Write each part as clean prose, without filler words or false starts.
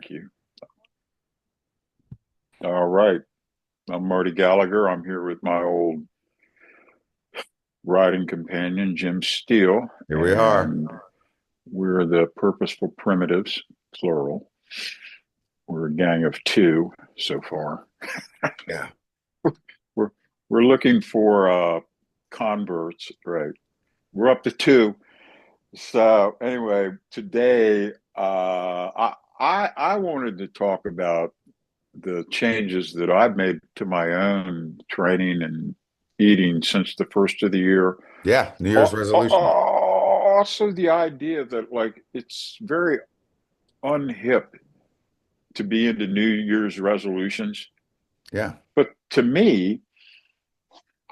Thank you. All right. I'm Marty Gallagher. I'm here with my old riding companion, Jim Steele, Here we are. and we're the Purposeful Primitives, plural. We're a gang of two so far. Yeah. We're we're looking for converts, right? We're up to two. So anyway, today I wanted to talk about the changes that I've made to my own training and eating since the first of the year. Yeah. New Year's resolutions. Also, the idea that like it's very unhip to be into New Year's resolutions, Yeah. but to me,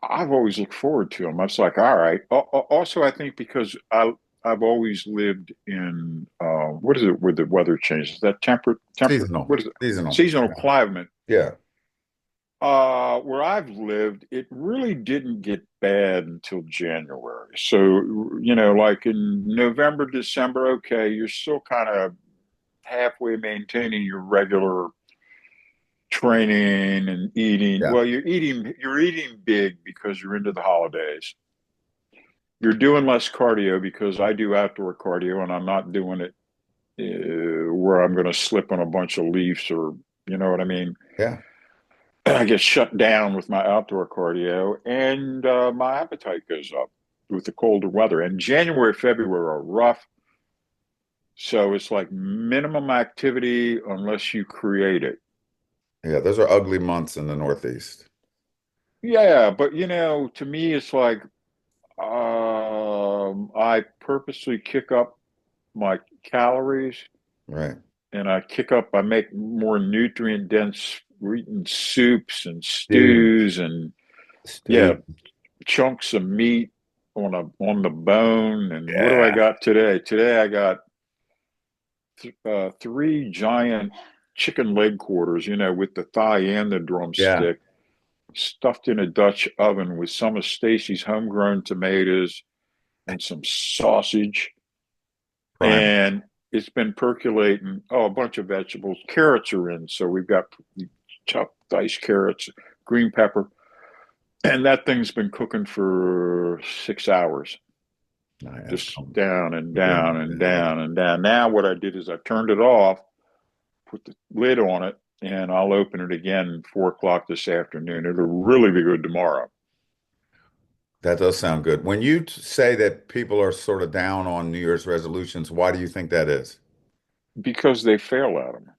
I've always looked forward to them. I was like, all right. Also, I think because I've always lived in what is it where the weather changes? That temperate Seasonal. what is it? Seasonal. Seasonal Yeah. climate. Yeah. Where I've lived, it really didn't get bad until January. So, like in November, December, okay, you're still kind of halfway maintaining your regular training and eating. Yeah. Well, you're eating big because you're into the holidays. You're doing less cardio because I do outdoor cardio and I'm not doing it where I'm going to slip on a bunch of leaves or, you know what I mean? Yeah. I get shut down with my outdoor cardio, and my appetite goes up with the colder weather. And January, February are rough, so it's like minimum activity unless you create it. Yeah. Those are ugly months in the Northeast. Yeah, but to me, it's like I purposely kick up my calories, Right. and I make more nutrient dense eating soups and Dude. stews and yeah, Dude. chunks of meat on the bone. And what do I Yeah. got today? Today I got three giant chicken leg quarters, with the thigh and the Yeah. drumstick, stuffed in a Dutch oven with some of Stacy's homegrown tomatoes and some sausage. Prime. And it's been percolating. Oh, a bunch of vegetables. Carrots are in, so we've got chopped diced carrots, green pepper, and that thing's been cooking for 6 hours. Nice. That's Just down and down and yeah. down and down. Now what I did is I turned it off, put the lid on it, and I'll open it again 4 o'clock this afternoon. It'll really be good tomorrow That does sound good. When you say that people are sort of down on New Year's resolutions, why do you think that is? because they fail at them.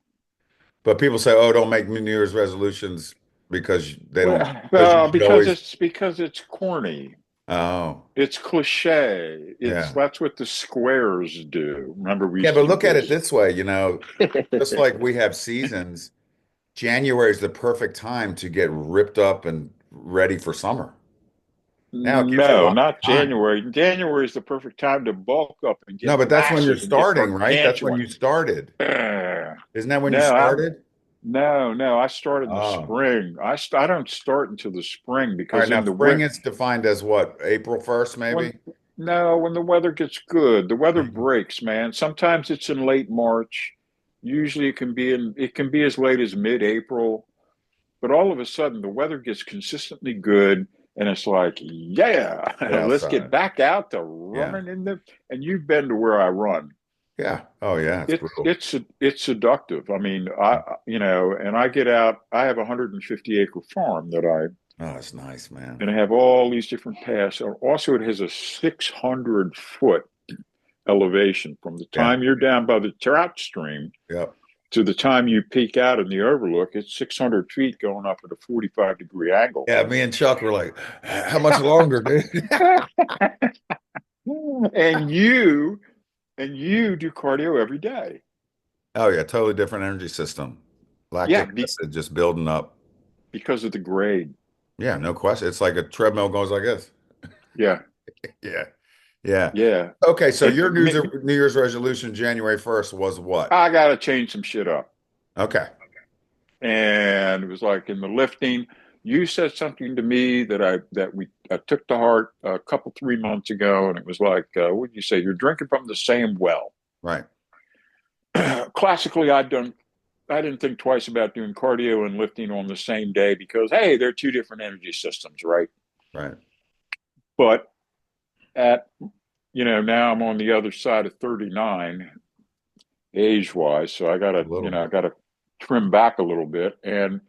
But people say, "Oh, don't make New Year's resolutions because they don't because you Well, should always." because it's corny. Oh, It's cliche. It's yeah. That's what the squares do. Remember, we Yeah, used but to do look at it those. this way, just like we have seasons, January is the perfect time to get ripped up and ready for summer. Now it gives you a No, lot not of time. January. January is the perfect time to bulk up and No, get but that's when you're massive and get starting, right? That's when gargantuan. you started. Uh, Isn't that when you no, I'm started? no. I start in the Oh, spring. I don't start until the spring all right. because Now in the spring winter is defined as what? April 1st, when maybe? no when the weather gets good, the weather Mhm. breaks, man. Sometimes it's in late March. Usually it can be as late as mid-April. But all of a sudden, the weather gets consistently good, and it's like, yeah, Get let's get outside. back out to Yeah. running in the. And you've been to where I run. Yeah. Oh, yeah. It's It's brutal. it's it's seductive. I mean, and I get out. I have a 150-acre farm that Oh, it's nice, man. and I have all these different paths. Also, it has a 600-foot elevation from the Yeah. time you're down by the trout stream Yep. to the time you peek out in the overlook. It's 600 feet going up at a 45-degree angle. Yeah. Me and Chuck were like, how much longer, dude? and you and you do cardio every day. Oh, yeah. Totally different energy system. Yeah, Lactic acid just building up. because of the grade. Yeah. No question. It's like a treadmill goes like this. Yeah, Yeah. Yeah. yeah. Okay. So And your New Year's resolution, January 1st, was what? I got to change some shit up. Okay. And it was like in the lifting, you said something to me that I took to heart a couple 3 months ago, and it was like, what did you say? You're drinking from the same well. Right. Classically, I don't. I didn't think twice about doing cardio and lifting on the same day because hey, they're two different energy systems, right? Right. But at now I'm on the other side of 39 age wise, so I A gotta little I bit. gotta trim back a little bit. And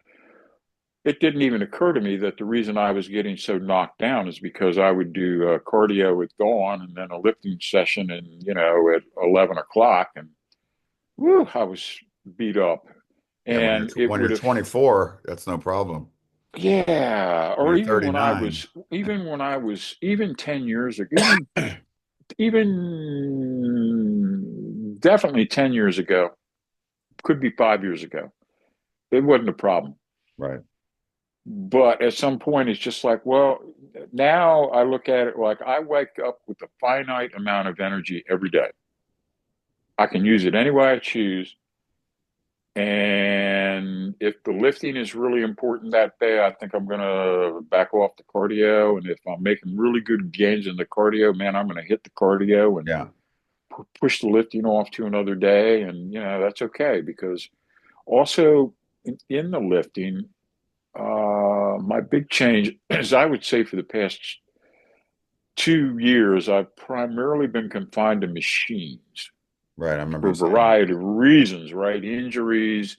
it didn't even occur to me that the reason I was getting so knocked down is because I would do cardio at dawn and then a lifting session, and at 11 o'clock, and woo, I was beat up. Yeah, And it when you're would have, 24, that's no problem. yeah, When or you're 39, even 10 years ago, even definitely 10 years ago, could be 5 years ago, it wasn't a problem. right. But at some point, it's just like, well, now I look at it like I wake up with a finite amount of energy every day. I can use it any way I choose. And if the lifting is really important that day, I think I'm going to back off the cardio. And if I'm making really good gains in the cardio, man, I'm going to hit the cardio and Yeah. push the lifting off to another day. And, that's okay because also in the lifting, my big change is I would say for the past 2 years, I've primarily been confined to machines Right. I remember for you a saying. variety of reasons, right? Injuries,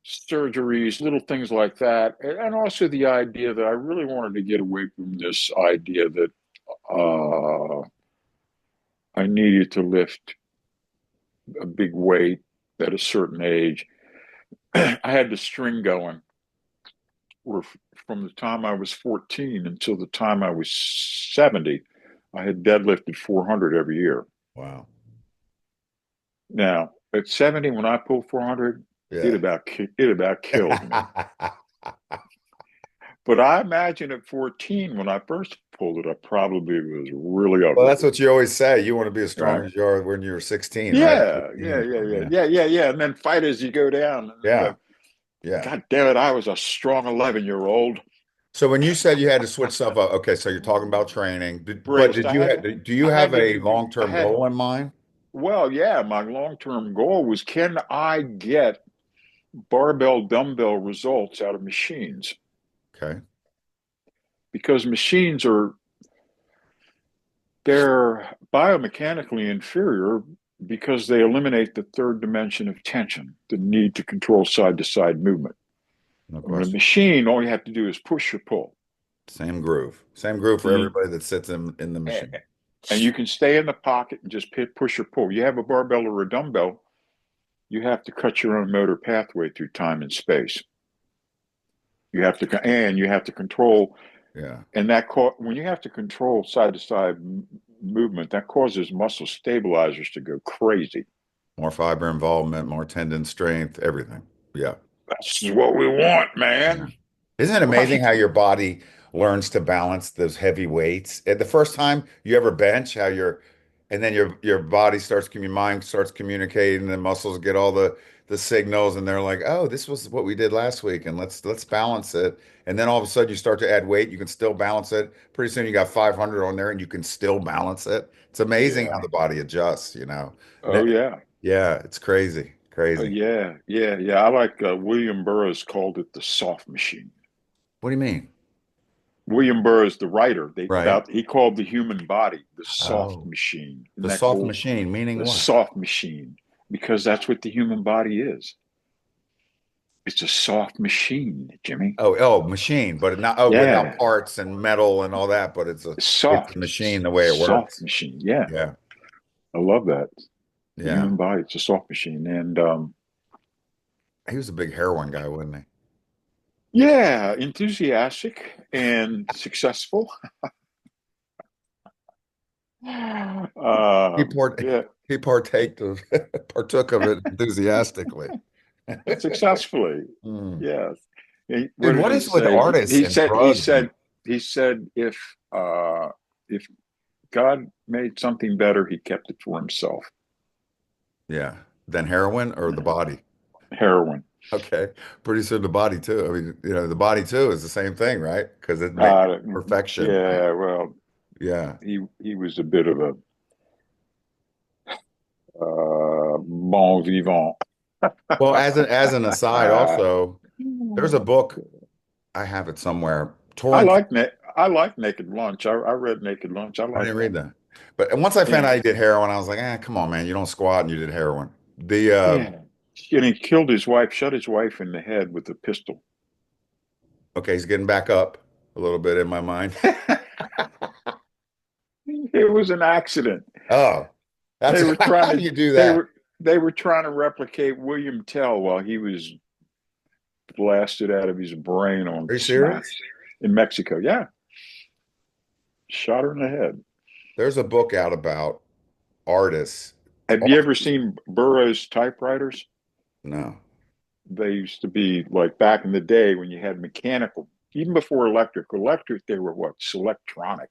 surgeries, little things like that. And also the idea that I really wanted to get away from this idea that uh, I needed to lift a big weight at a certain age. I had the string going where from the time I was 14 until the time I was 70, I had deadlifted 400 every year. Wow. Now, at 70, when I pulled 400, Yeah. it about killed me. But I imagine at 14, when I first pulled it up, probably was really Well, that's ugly, what you always say. You want to be as strong right? as you are when you were 16, right? At Yeah, 15 yeah, or yeah, something. yeah, Yeah. yeah, yeah, yeah. And then fight as you go down. And it's Yeah. like, Yeah. God damn it, I was a strong 11-year-old. So when you said you had to switch stuff up, okay, so you're talking about training, but Braced. do you I have had to a do, I long-term had, goal in mind? well, yeah, my long-term goal was can I get barbell dumbbell results out of machines? Okay. Because machines they're biomechanically inferior because they eliminate the third dimension of tension, the need to control side to side movement. No On a question. machine, all you have to do is push or pull. Same groove. Same groove for You, everybody that sits in the machine. and you can stay in the pocket and just push or pull. You have a barbell or a dumbbell, you have to cut your own motor pathway through time and space. You have to control, Yeah. and when you have to control side to side movement, that causes muscle stabilizers to go crazy. More fiber involvement, more tendon strength, everything. Yeah. That's what we want, Yeah. man. Isn't it amazing Right? how your body learns to balance those heavy weights? At the first time you ever bench, and then your body your mind starts communicating, the muscles get all the signals, and they're like, oh, this was what we did last week, and let's balance it. And then all of a sudden you start to add weight, you can still balance it. Pretty soon you got 500 on there, and you can still balance it. It's amazing how Yeah. the body adjusts. Oh yeah. Yeah, it's crazy, crazy. Yeah. Yeah. Yeah. I like William Burroughs called it the soft machine. What do you mean? William Burroughs, the writer, Right. he called the human body the soft Oh, machine. Isn't the that soft cool? machine, meaning The what? soft machine, because that's what the human body is. It's a soft machine, Jimmy. Machine, but not without Yeah. parts and metal and all that, but it's a machine the way it Soft works. machine. Yeah. Yeah. I love that. The Yeah. human body, it's a soft machine. And He was a big heroin guy, wasn't he? yeah, enthusiastic and successful. He part Yeah, he partook of it enthusiastically. successfully. Hmm. Yes. What Dude, did what he is with say? artists and drugs and He said if God made something better, he kept it for himself. yeah, then heroin or the body? Heroin. Okay. Pretty soon the body too. I mean, the body too is the same thing, right? Because it makes Uh, perfection, right? yeah, well, Yeah. he was a bit of a bon vivant. Well, as an aside, also, there's a book, I have it somewhere. Torrance. I like Naked Lunch. I read Naked Lunch. I I like didn't read that. that. But once I found Yeah, out he did heroin, I was like, come on, man, you don't squat and you did heroin. The yeah. And he killed his wife, shot his wife in the head with a pistol. Okay, he's getting back up a little bit in my mind. It was an accident. Oh, that's They were trying how do to you do they that? were they were trying to replicate William Tell while he was blasted out of his brain on Are you smack serious? in Mexico. Yeah, shot her in the head. There's a book out about artists. Have you ever seen Burroughs typewriters? No. They used to be like back in the day when you had mechanical, even before electric. Electric, they were what? Selectronic.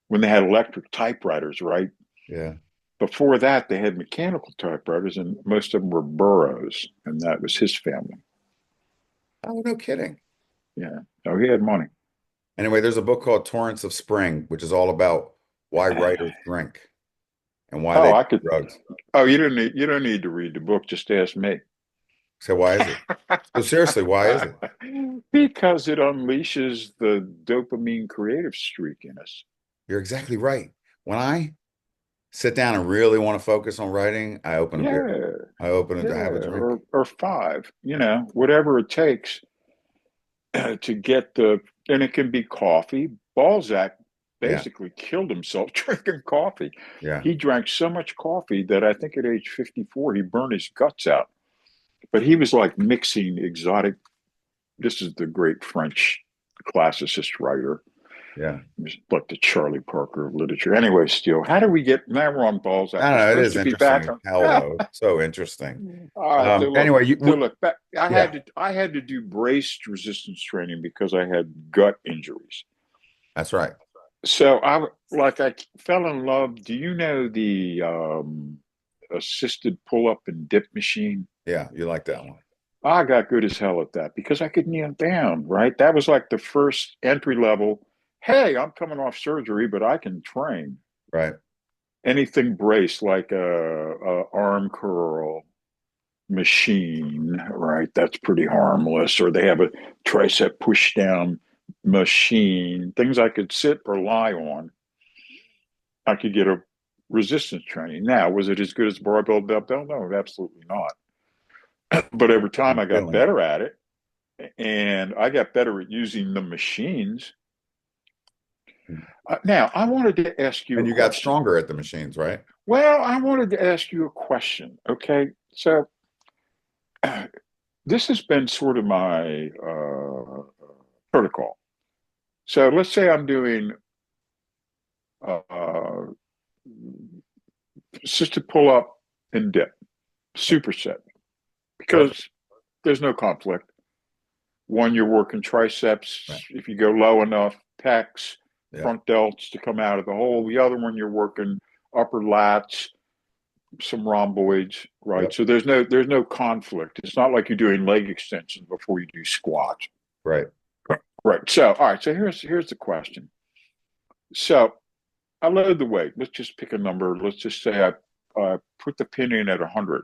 When they had electric typewriters, right? Yeah. Before that, they had mechanical typewriters, and most of them were Burroughs, and that was his family. Oh, no kidding. Yeah. So he had money. Anyway, there's a book called Torrents of Spring, which is all about why writers drink and why Oh, they do I could. drugs. Oh, you don't need to read the book. Just ask me. So why is it? So seriously, why is it? Because it unleashes the dopamine creative streak in us. You're exactly right. When I sit down and really want to focus on writing, I open a beer. Yeah, I open it yeah, to have a drink. or five. Whatever it takes to get the. And it can be coffee. Balzac Yeah. basically killed himself drinking coffee. Yeah. He drank so much coffee that I think at age 54 he burned his guts out. But he was like mixing exotic. This is the great French classicist writer, Yeah. like the Charlie Parker of literature. Anyway, Steele, how do we get now we're on Balzac? I don't We're know. It supposed is to be interesting back as on. hell, though. So interesting. All right, Anyway, so look back. yeah, I had to do braced resistance training because I had gut injuries. that's right. So I fell in love. Do you know the assisted pull up and dip machine? Yeah, you like that one. I got good as hell at that because I could kneel down, right? That was like the first entry level. Hey, I'm coming off surgery, but I can train. Right. Anything braced like a arm curl machine, right? That's pretty harmless. Or they have a tricep push down machine, things I could sit or lie on. I could get a resistance training. Now, was it as good as barbell dumbbell? No, absolutely not. But over time, I'm I got feeling it. better at it, and I got better at using the machines. Now, I wanted to ask you a And you got question. stronger at the machines, right? Well, I wanted to ask you a question. Okay, so this has been sort of my protocol. So let's say I'm doing uh, assisted pull up and dip, superset, Perfect. because there's no conflict. One, you're working Right. triceps. If you go low enough, pecs, Yeah. front delts to come out of the hole. The other one, you're working upper lats, some rhomboids, right? Yep. So there's no conflict. It's not like you're doing leg extensions before you do squats. Right. Right. So all right. So here's the question. So I load the weight. Let's just pick a number. Let's just say I put the pin in at 100,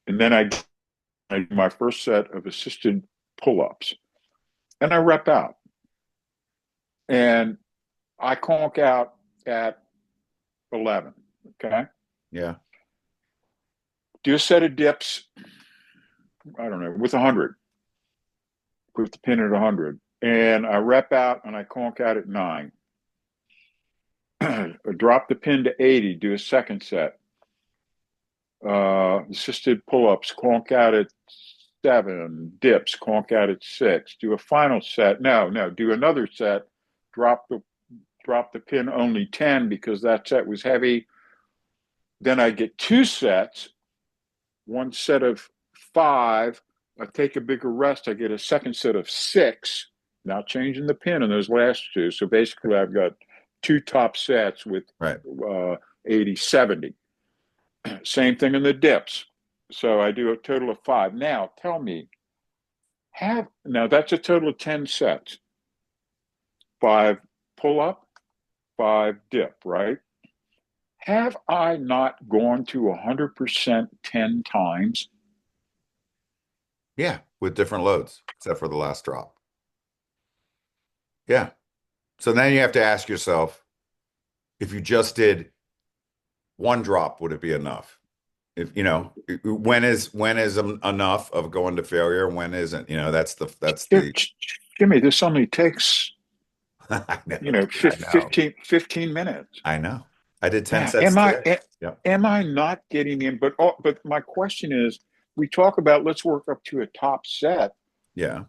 and then I do my first set of assisted pull-ups, and I rep out, and I conk out at 11. Okay. Yeah. Do a set of dips. I don't know with 100. Put the pin at 100, and I rep out and I conk out at 9. Drop the pin to 80. Do a second set. Assisted pull-ups, conk out at 7, dips, conk out at 6. Do a final set. No, do another set. Drop the pin only 10 because that set was heavy. Then I get 2 sets, one set of 5. I take a bigger rest. I get a second set of 6. Not changing the pin in those last two. So basically, I've got 2 top sets with Right. 80, 70. Same thing in the dips. So I do a total of 5. Now, tell me, now that's a total of 10 sets. 5 pull up, 5 dip, right? have I not gone to 100% 10 times? Yeah, with different loads, except for the last drop. Yeah. So then you have to ask yourself, if you just did one drop, would it be enough? If you know, when is enough of going to failure? When isn't? That's Yeah, the Jimmy, this only takes, I know, dude, I know, 15 minutes. I know. I did 10 Yeah. sets today. Yep. Am I not getting in? But my question is, we talk about let's work up to a top set. Yeah.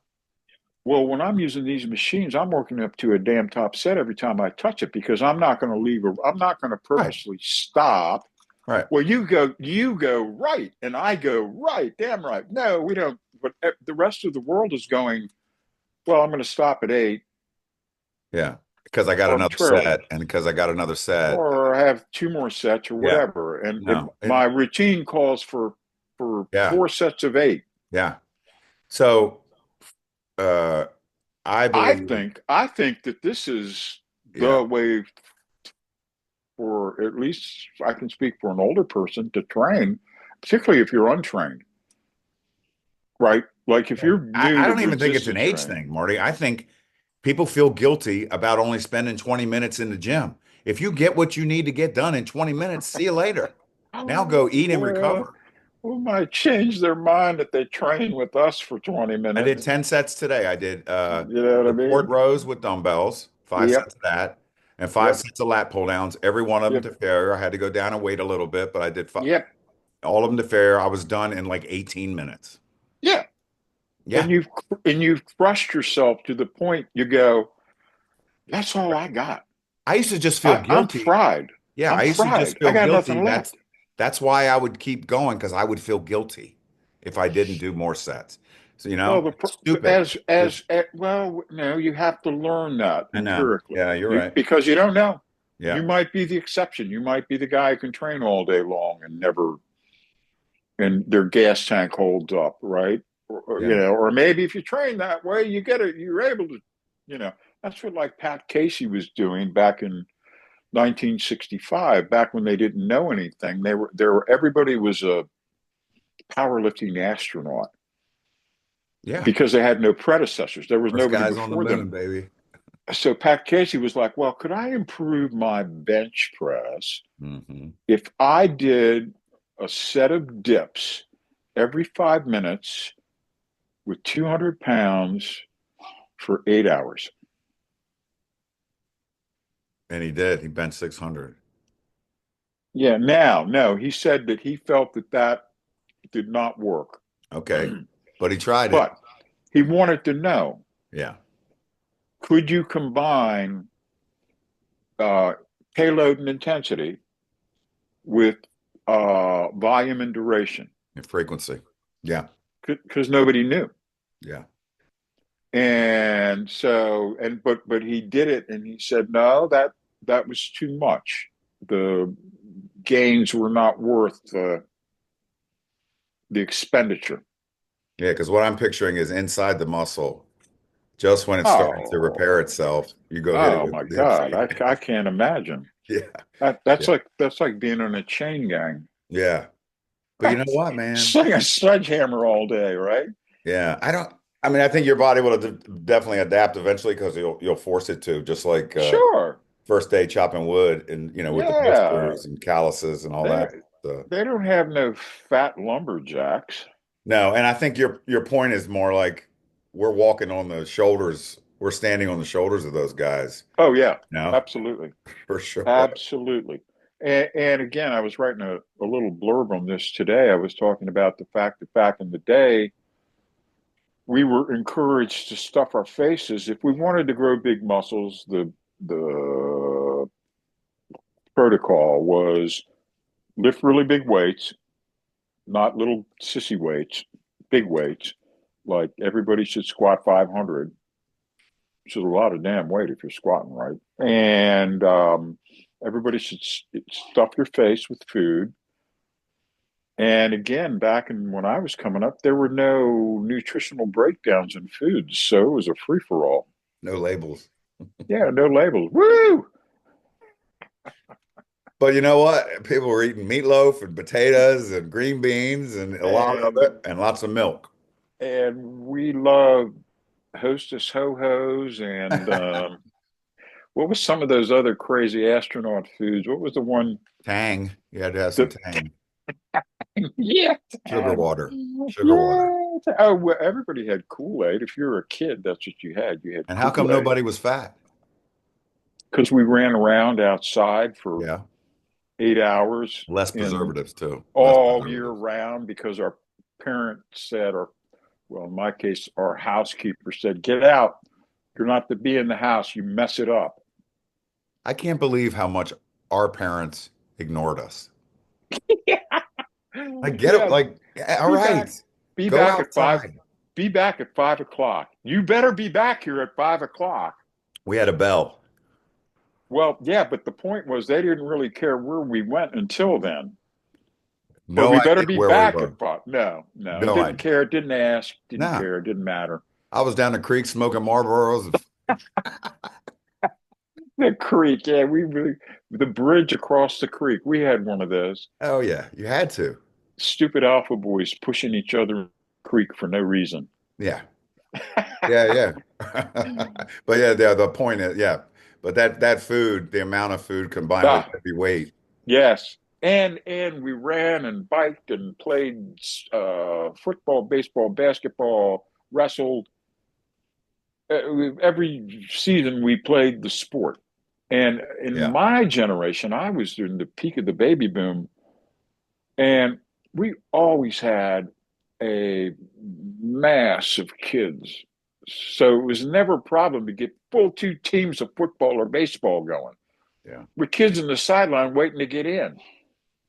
Well, when I'm using these machines, I'm working up to a damn top set every time I touch it because I'm not going to Right. purposely stop. Right. Well, you go right, and I go right, damn right. No, we don't. But the rest of the world is going, well, I'm going to stop at 8 Yeah. Because I got another arbitrarily, set, and because I got another set. or have two more sets or Yeah. whatever. And No. my routine calls for Yeah. 4 sets of 8. Yeah. So I believe, I think that this is yeah. the way for, at least I can speak for an older person, to train, particularly if you're untrained, right? Like if Yeah. you're new I to don't even think it's an resistance age training. thing, Marty. I think people feel guilty about only spending 20 minutes in the gym. If you get what you need to get done in 20 minutes, see you later. Now go eat and Well, recover. who might change their mind if they train with us for 20 I did minutes? 10 sets today. I did You know what I support mean? rows with dumbbells, five Yep, sets of that, and five yep, sets of lat pull downs, every one of them yep, to failure. I had to go down and weight a little bit, but I did yep, all of them to failure. I was done in like 18 minutes. yeah. Yeah. And you've crushed yourself to the point you go, that's all I got. I used to just feel I'm guilty. fried. Yeah, I'm I used to just fried. I feel got guilty. nothing That's left. that's why I would keep going because I would feel guilty if I didn't do more sets. So, Well, it's stupid. well, no, you have to learn that I know. empirically. Yeah, you're right. Because you don't know. Yeah, You might be the exception. You might be the guy who can train all day long and never, and their gas tank holds up, right? yeah, Or maybe if you train that way, you get it. You're able to, you know, that's what like Pat Casey was doing back in 1965, back when they didn't know anything. Everybody was a powerlifting astronaut yeah. because they had no predecessors. There was First nobody guys on the before them. moon, baby. So Pat Casey was like, well, could I improve my bench press Hmm. if I did a set of dips every 5 minutes with 200 pounds for 8 hours? And he did. He benched 600. Yeah, now, no, he said that he felt that that did not work. Okay, but he tried it. But he wanted to know, Yeah, could you combine uh, payload and intensity with volume and duration? and frequency. Yeah, Because nobody knew. yeah, But he did it, and he said no, that was too much. The gains were not worth the expenditure. yeah. Because what I'm picturing is inside the muscle, just when it's starting to repair Oh, itself, you go hit it oh with my the dips God, again. I can't imagine. Yeah, That's yeah, like being in a chain gang. yeah. But you know what, man? Sling a sledgehammer all day, right? Yeah, I don't. I mean, I think your body will definitely adapt eventually because you'll force it to, just like Sure. first day chopping wood and with the Yeah. blisters and calluses and all They that. So, they don't have no fat lumberjacks. no, and I think your point is more like we're walking on the shoulders, we're standing on the shoulders of those guys. Oh yeah, No, absolutely. for sure. Absolutely. And again, I was writing a little blurb on this today. I was talking about the fact that back in the day, we were encouraged to stuff our faces. If we wanted to grow big muscles, the protocol was lift really big weights, not little sissy weights, big weights. Like everybody should squat 500, which is a lot of damn weight if you're squatting right. And everybody should stuff your face with food. And again, back in when I was coming up, there were no nutritional breakdowns in foods, so it was a free for all. No labels. Yeah, no labels. Woo! But you know what? People were eating meatloaf and potatoes and green beans and a lot of and it and lots of milk. we love Hostess Ho Hos and what was some of those other crazy astronaut foods? What was the one? Tang. You had to have some The tang. yeah, Sugar water. Sugar water. yeah. Oh, well, everybody had Kool-Aid. If you were a kid, that's what you had. You had And how come Kool-Aid nobody was fat? because we ran around outside for Yeah. 8 hours Less in preservatives too. Less all year preservatives. round because our parents said, or well, in my case, our housekeeper said, "Get out. You're not to be in the house. You mess it up." I can't believe how much our parents ignored us. I get it. Yeah, Like, all be right, back. Be go back at five. outside. Be back at 5 o'clock. You better be back here at 5 o'clock. We had a bell. Well, yeah, but the point was they didn't really care where we went until then. But No we better idea be where we back were. at 5. No, no, No didn't idea. care, didn't ask, didn't No. care, didn't matter. I was down the creek smoking Marlboros. The creek, yeah, we really, the bridge across the creek. We had one of those Oh yeah, you had to. stupid alpha boys pushing each other in the creek for no reason. Yeah. Yeah, yeah. But yeah, the point is, yeah. But that food, the amount of food combined with Ah, heavy weight. yes, and we ran and biked and played football, baseball, basketball, wrestled. Every season we played the sport. And in Yeah. my generation, I was during the peak of the baby boom, and we always had a mass of kids. So it was never a problem to get full two teams of football or baseball going Yeah. with kids in the sideline waiting to get in.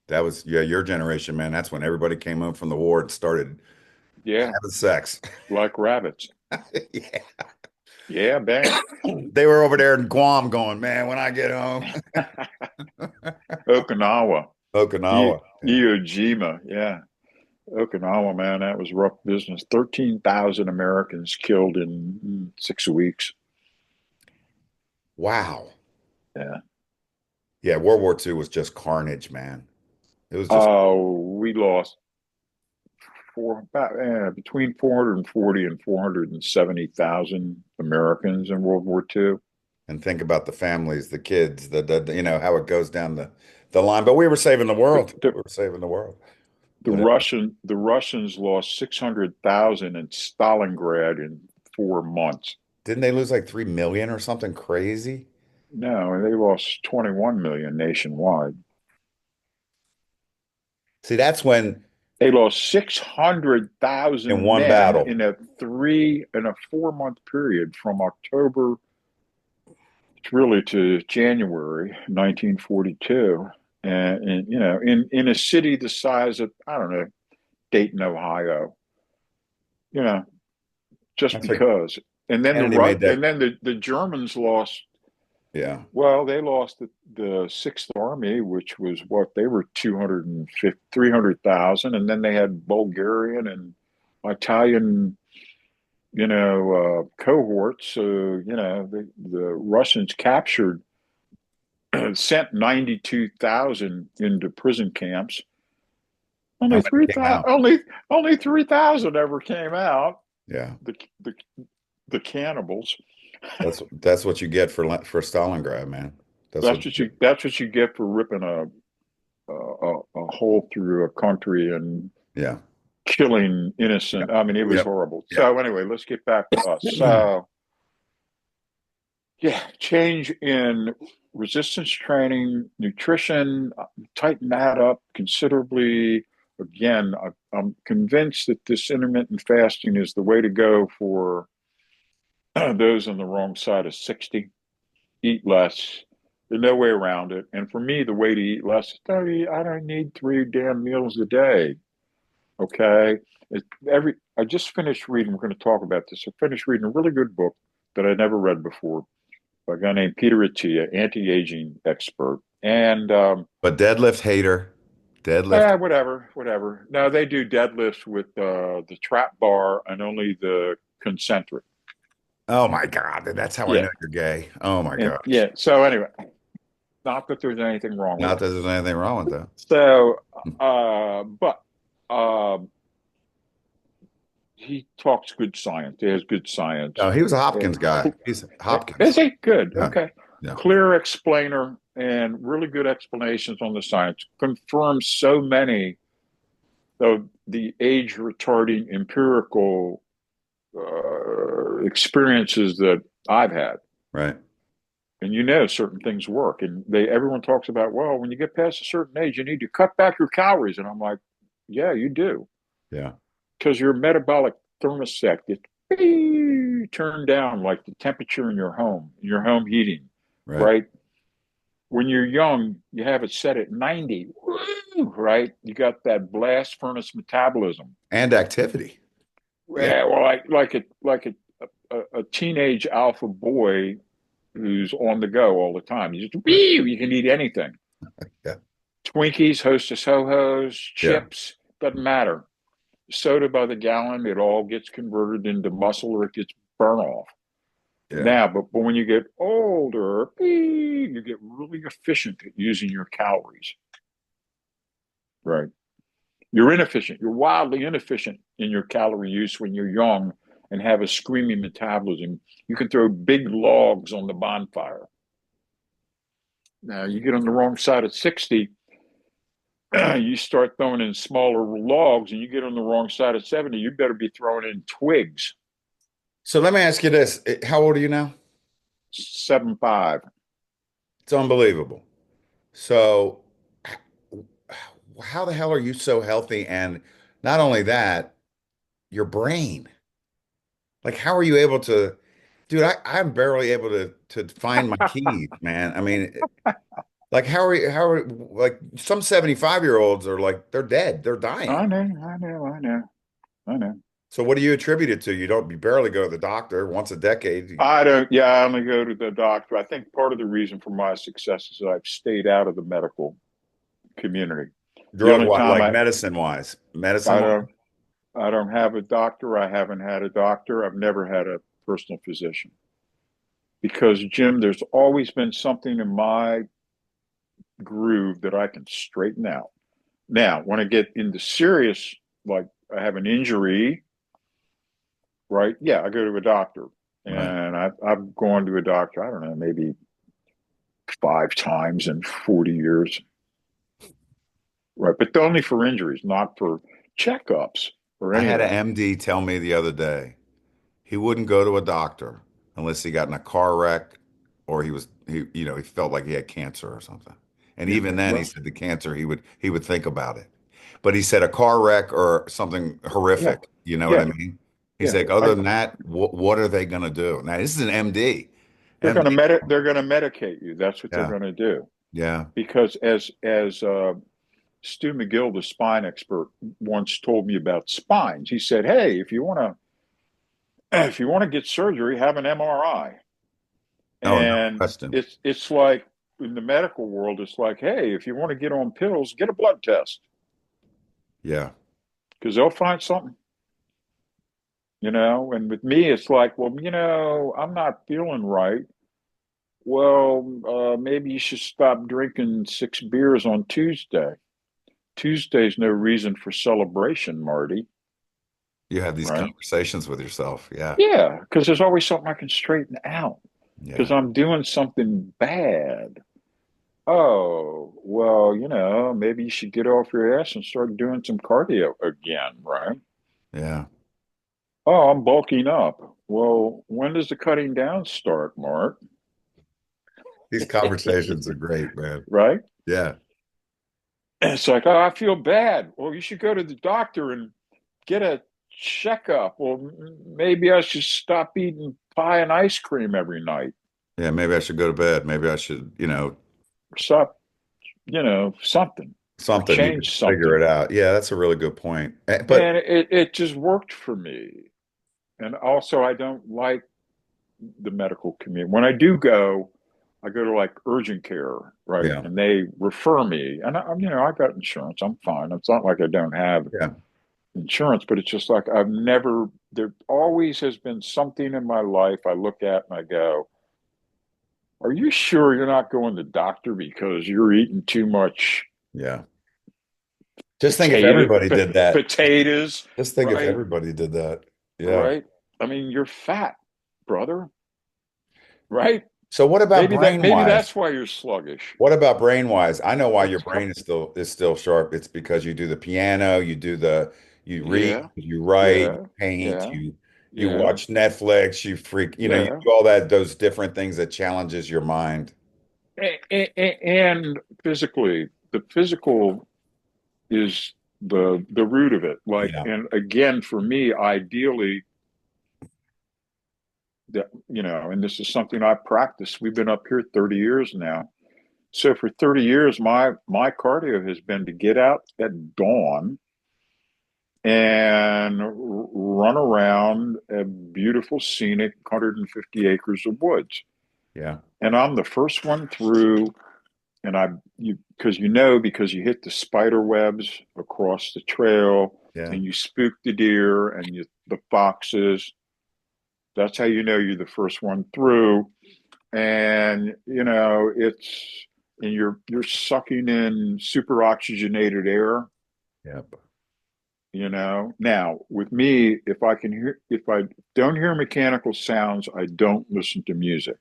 That was, yeah, your generation, man. That's when everybody came home from the war and started Yeah, having sex. like rabbits. Yeah. Yeah, bang. They were over there in Guam going, man, when I get home. Okinawa, Okinawa. Yeah. Iwo Jima. Yeah. Okinawa, man, that was rough business. 13,000 Americans killed in 6 weeks. Wow. Yeah. Yeah, World War II was just carnage, man. It was just, We lost between 440 and 470,000 Americans in World War II. and think about the families, the kids, how it goes down the line. But we were saving the The, world. the, We were saving the world. the But Russians lost 600,000 in Stalingrad in 4 months. didn't they lose like 3 million or something crazy No, they lost 21 million nationwide. See, that's when They lost in 600,000 one men battle. in a 4 month period from October really to January 1942. And in a city the size of, I don't know, Dayton, Ohio, you know, just That's like because. And then Kennedy made that. the Germans lost. Yeah. Well, they lost the Sixth Army, which was what they were 250, 300,000, and then they had Bulgarian and Italian, cohorts. So the Russians captured, sent 92,000 into prison camps. How Only many three came thousand, out? only 3,000 ever came out. Yeah. The the the cannibals. That's what you get for Stalingrad, man. That's what That's you what get. you get for ripping a hole through a country and Yeah. killing innocent. Yep. I mean, it was Yep. horrible. Yep. So anyway, let's get back to us. So yeah, change in resistance training, nutrition, tighten that up considerably. Again, I'm convinced that this intermittent fasting is the way to go for those on the wrong side of 60. Eat less. There's no way around it. And for me, the way to eat less is I don't need three damn meals a day. Okay. I just finished reading, we're going to talk about this. I finished reading a really good book that I never read before by a guy named Peter Attia, anti-aging expert. And But deadlift hater, deadlift. whatever. No, they do deadlifts with the trap bar and only the concentric. Oh my God, that's how I Yeah. know you're gay. Oh my And gosh. yeah. So anyway, Not that there's anything wrong with Not it. that there's anything wrong with that. So, but uh, he talks good science. He has good science. No, he was a And Hopkins guy. He's is Hopkins. he good? Yeah. Okay. Yeah. Clear explainer and really good explanations on the science. Confirms so many of the age retarding empirical experiences that I've had. Right. And certain things work. And everyone talks about, well, when you get past a certain age, you need to cut back your calories. And I'm like, yeah, you do. Yeah. Because your metabolic thermostat gets turned down like the temperature in your home heating, Right. right? When you're young, you have it set at 90, right? You got that blast furnace metabolism. And activity. Yeah. Yeah, well, a teenage alpha boy who's on the go all the time. You can eat anything. Yeah. Twinkies, Hostess Ho-Hos, Yeah. chips, doesn't matter. Soda by the gallon, it all gets converted into muscle or it gets burn off. Yeah. Now, but when you get older, you get really efficient at using your calories, right? You're inefficient. You're wildly inefficient in your calorie use when you're young and have a screaming metabolism. You can throw big logs on the bonfire. Now, you get on the wrong side of 60, you start throwing in smaller logs, and you get on the wrong side of 70, you better be throwing in twigs. So let me ask you this. How old are you now? 7'5". It's unbelievable. So how the hell are you so healthy? And not only that, your brain. Like, how are you able to, dude, I'm barely able to find my keys, man. I mean, like like some 75-year-olds are like they're dead, they're dying. I know, I know, I know, I know. So what do you attribute it to? You barely go to the doctor once a decade. I don't, yeah, I only go to the doctor. I think part of the reason for my success is that I've stayed out of the medical community. The Drug only wise, time like medicine I wise. don't, I don't have a doctor. I haven't had a doctor. I've never had a personal physician because Jim, there's always been something in my groove that I can straighten out. Now, when I get into serious, like I have an injury, right? Yeah, I go to a doctor. Right. And I've gone to a doctor, I don't know, maybe 5 times in 40 years, right? But only for injuries, not for checkups or I had an anything. MD tell me the other day he wouldn't go to a doctor unless he got in a car wreck or he felt like he had cancer or something. And Yeah. even then he Well, said the cancer he would think about it. But he said a car wreck or something yeah, horrific, you know what yeah, I mean? He's yeah. like, other than that, what are they going to do? Now, this is an MD. MD. They're gonna medicate you. That's what they're Yeah. gonna do. Yeah. Because as Stu McGill, the spine expert, once told me about spines. He said, "Hey, if you want to get surgery, have an MRI." Oh, no And question. it's like in the medical world, it's like, hey, if you want to get on pills, get a blood test Yeah. because they'll find something, And with me, it's like, well, I'm not feeling right. Well, maybe you should stop drinking 6 beers on Tuesday. Tuesday's no reason for celebration, Marty, You have these right? conversations with yourself. Yeah. Yeah, because there's always something I can straighten out because Yeah. I'm doing something bad. Oh, well, maybe you should get off your ass and start doing some cardio again, right? Yeah. Oh, I'm bulking up. Well, when does the cutting down start, Mark? These conversations are great, man. Right? Yeah. And it's like, oh, I feel bad. Well, you should go to the doctor and get a checkup. Well, maybe I should stop eating pie and ice cream every night. Yeah. Maybe I should go to bed. Maybe I should, Stop, something or something you could change figure it something. out. Yeah, that's a really good point. But And it just worked for me. And also, I don't like the medical community. When I go to like urgent care, right? yeah, And they refer me, and I got insurance. I'm fine. It's not like I don't have yeah. insurance, but it's just like there always has been something in my life I look at and I go, Are you sure you're not going to the doctor because you're eating too much Yeah. Just think if potato, everybody did that. potatoes, Just think if right? everybody did that. Yeah. Right? I mean, you're fat, brother, right? So what about brain Maybe wise? that's why you're sluggish. What about brain wise? I know why your It's brain is still sharp. It's because you do the piano, you read, yeah, you write, you yeah, paint, yeah, you yeah, watch Netflix, you yeah. do all those different things that challenges your mind. And physically, the physical is the root of it. Like, Yeah. and again, for me, ideally, that and this is something I practice. We've been up here 30 years now. So for 30 years, my cardio has been to get out at dawn and run around a beautiful, scenic 150 acres of woods. Yeah. And I'm the first one through, and because you hit the spider webs across the trail, Yeah. and you spook the deer and the foxes. That's how you know you're the first one through. And you're sucking in super oxygenated air. Yep. Now with me, if I don't hear mechanical sounds, I don't listen to music.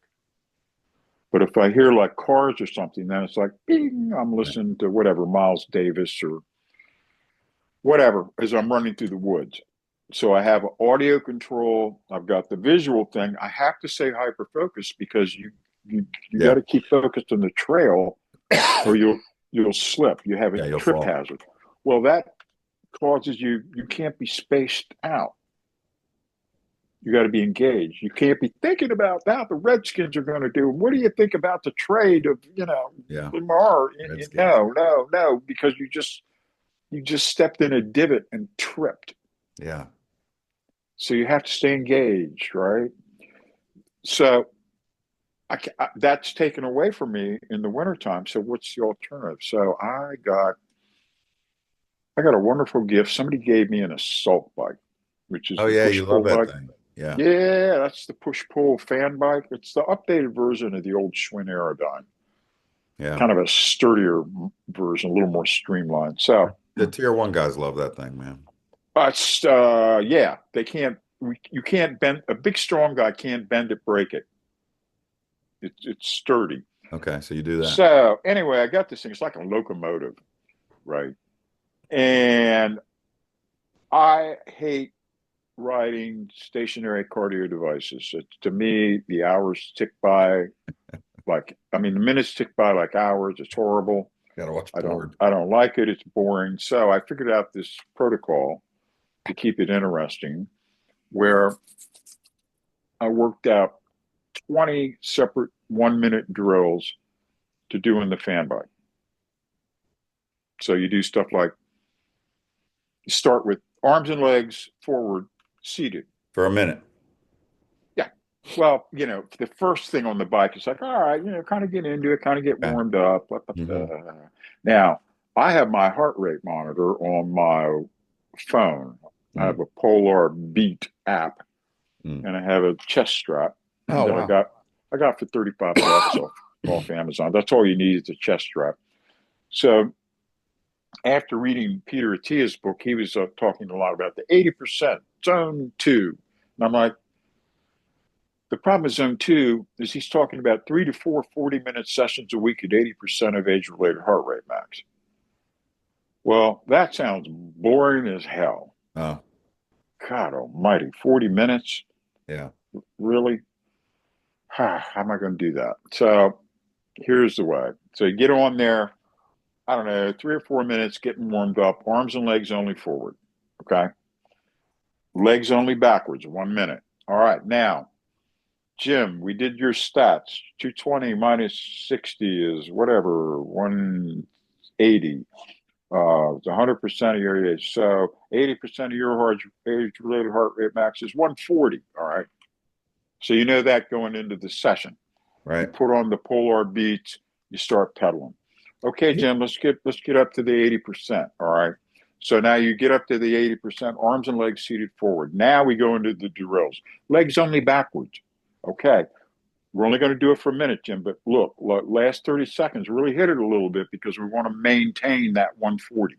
But if I hear like cars or something, then it's like bing, I'm Right. listening to whatever, Miles Davis or whatever, as I'm running through the woods. So I have audio control, I've got the visual thing. I have to say hyper focus because you got Yeah. to keep focused on the trail or you'll slip. You have a Yeah, you'll trip fall. hazard. Well, that causes you can't be spaced out. You got to be engaged. You can't be thinking about that the Redskins are going to do. What do you think about the trade of Yeah. Lamar? Redskins. No, no, no, because you just stepped in a divot and tripped. Yeah. So you have to stay engaged, right? So that's taken away from me in the wintertime. So what's the alternative? So I got a wonderful gift. Somebody gave me an assault bike, which is Oh the yeah, push you love pull that bike. thing. Yeah. Yeah, that's the push pull fan bike. It's the updated version of the old Schwinn Aerodyne, Yeah. kind of a sturdier version, a little more streamlined. So The tier one guys love that thing, man. it's yeah, you can't bend a big strong guy can't bend it, break it. It's sturdy. Okay, so you do that. So anyway, I got this thing. It's like a locomotive, right? And I hate riding stationary cardio devices. To me, the hours tick by I mean, the minutes tick by like hours. It's horrible. Gotta watch I don't board. I don't like it. It's boring. So I figured out this protocol to keep it interesting, where I worked out 20 separate 1 minute drills to do in the fan bike. So you do stuff like you start with arms and legs forward, seated. For a minute. Yeah. Well, the first thing on the bike is like, all right, kind of get into it, kind of get Okay. warmed up. Hmm. Now, I have my heart rate monitor on my phone. I Mm. have a Polar Beat app, Mm. and I have a chest strap Oh that wow. I got for $35 off Amazon. That's all you need is a chest strap. So after reading Peter Attia's book, he was talking a lot about the 80% zone two. And I'm like, the problem with zone two is he's talking about 3 to 4 40-minute sessions a week at 80% of age related heart rate max. Well, that sounds boring as hell. Oh God almighty, 40 minutes? yeah. Really? How am I going to do that? So here's the way. So you get on there, I don't know, 3 or 4 minutes getting warmed up, arms and legs only forward. Okay. Legs only backwards, 1 minute. All right. Now, Jim, we did your stats. 220 minus 60 is whatever, 180. It's 100% of your age. So 80% of your age-related heart rate max is 140. All right. So you know that going into the session. You Right. put on the Polar Beats, you start pedaling. Okay, Jim, let's get up to the 80%. All right. So now you get up to the 80%, arms and legs seated forward. Now we go into the drills. Legs only backwards. Okay. We're only going to do it for a minute, Jim, but look, last 30 seconds, really hit it a little bit because we want to maintain that 140.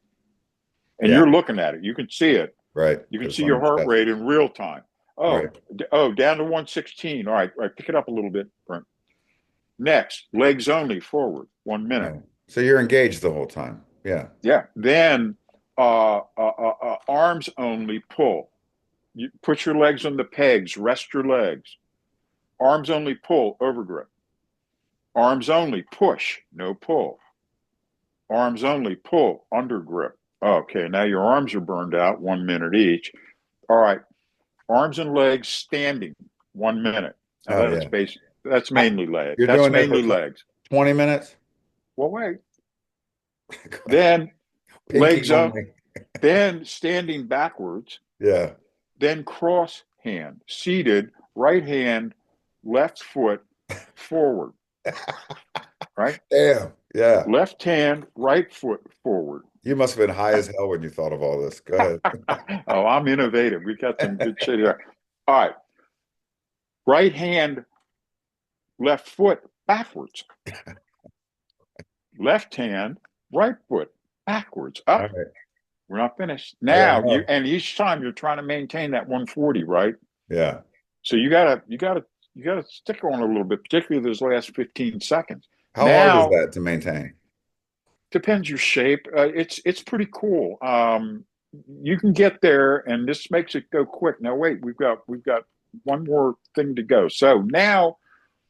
And Yeah, you're looking at it. You can see it. right. You can Because see on your the heart chest. rate in real time. Right. Down to 116. All right, pick it up a little bit, Brent. Next, legs only, forward, 1 minute. Right. So you're engaged the whole time. Yeah. Yeah. Then arms only, pull. You put your legs on the pegs, rest your legs. Arms only, pull, overgrip. Arms only, push, no pull. Arms only, pull, undergrip. Okay, now your arms are burned out, 1 minute each. All right, arms and legs standing, 1 minute. Now Oh that's yeah. basic. That's Ah, mainly legs. you're That's doing that for mainly legs. 20 minutes? Well, wait. Then Pinky legs up. only. Then standing backwards. Yeah. Then cross hand, seated, right hand, left foot forward. Right. Damn. Yeah. Left hand, right foot forward. You must have been high as hell when you thought of all this. Go ahead. Oh, I'm innovative. We got some good shit here. All right. Right hand, left foot backwards. Left hand, right foot backwards. All Up. right. We're not finished. Yeah, I Now know. and each time you're trying to maintain that 140, right? Yeah. So you gotta stick on a little bit, particularly those last 15 seconds. How hard is Now that to maintain? depends your shape. It's pretty cool. You can get there, and this makes it go quick. Now wait, we've got one more thing to go. So now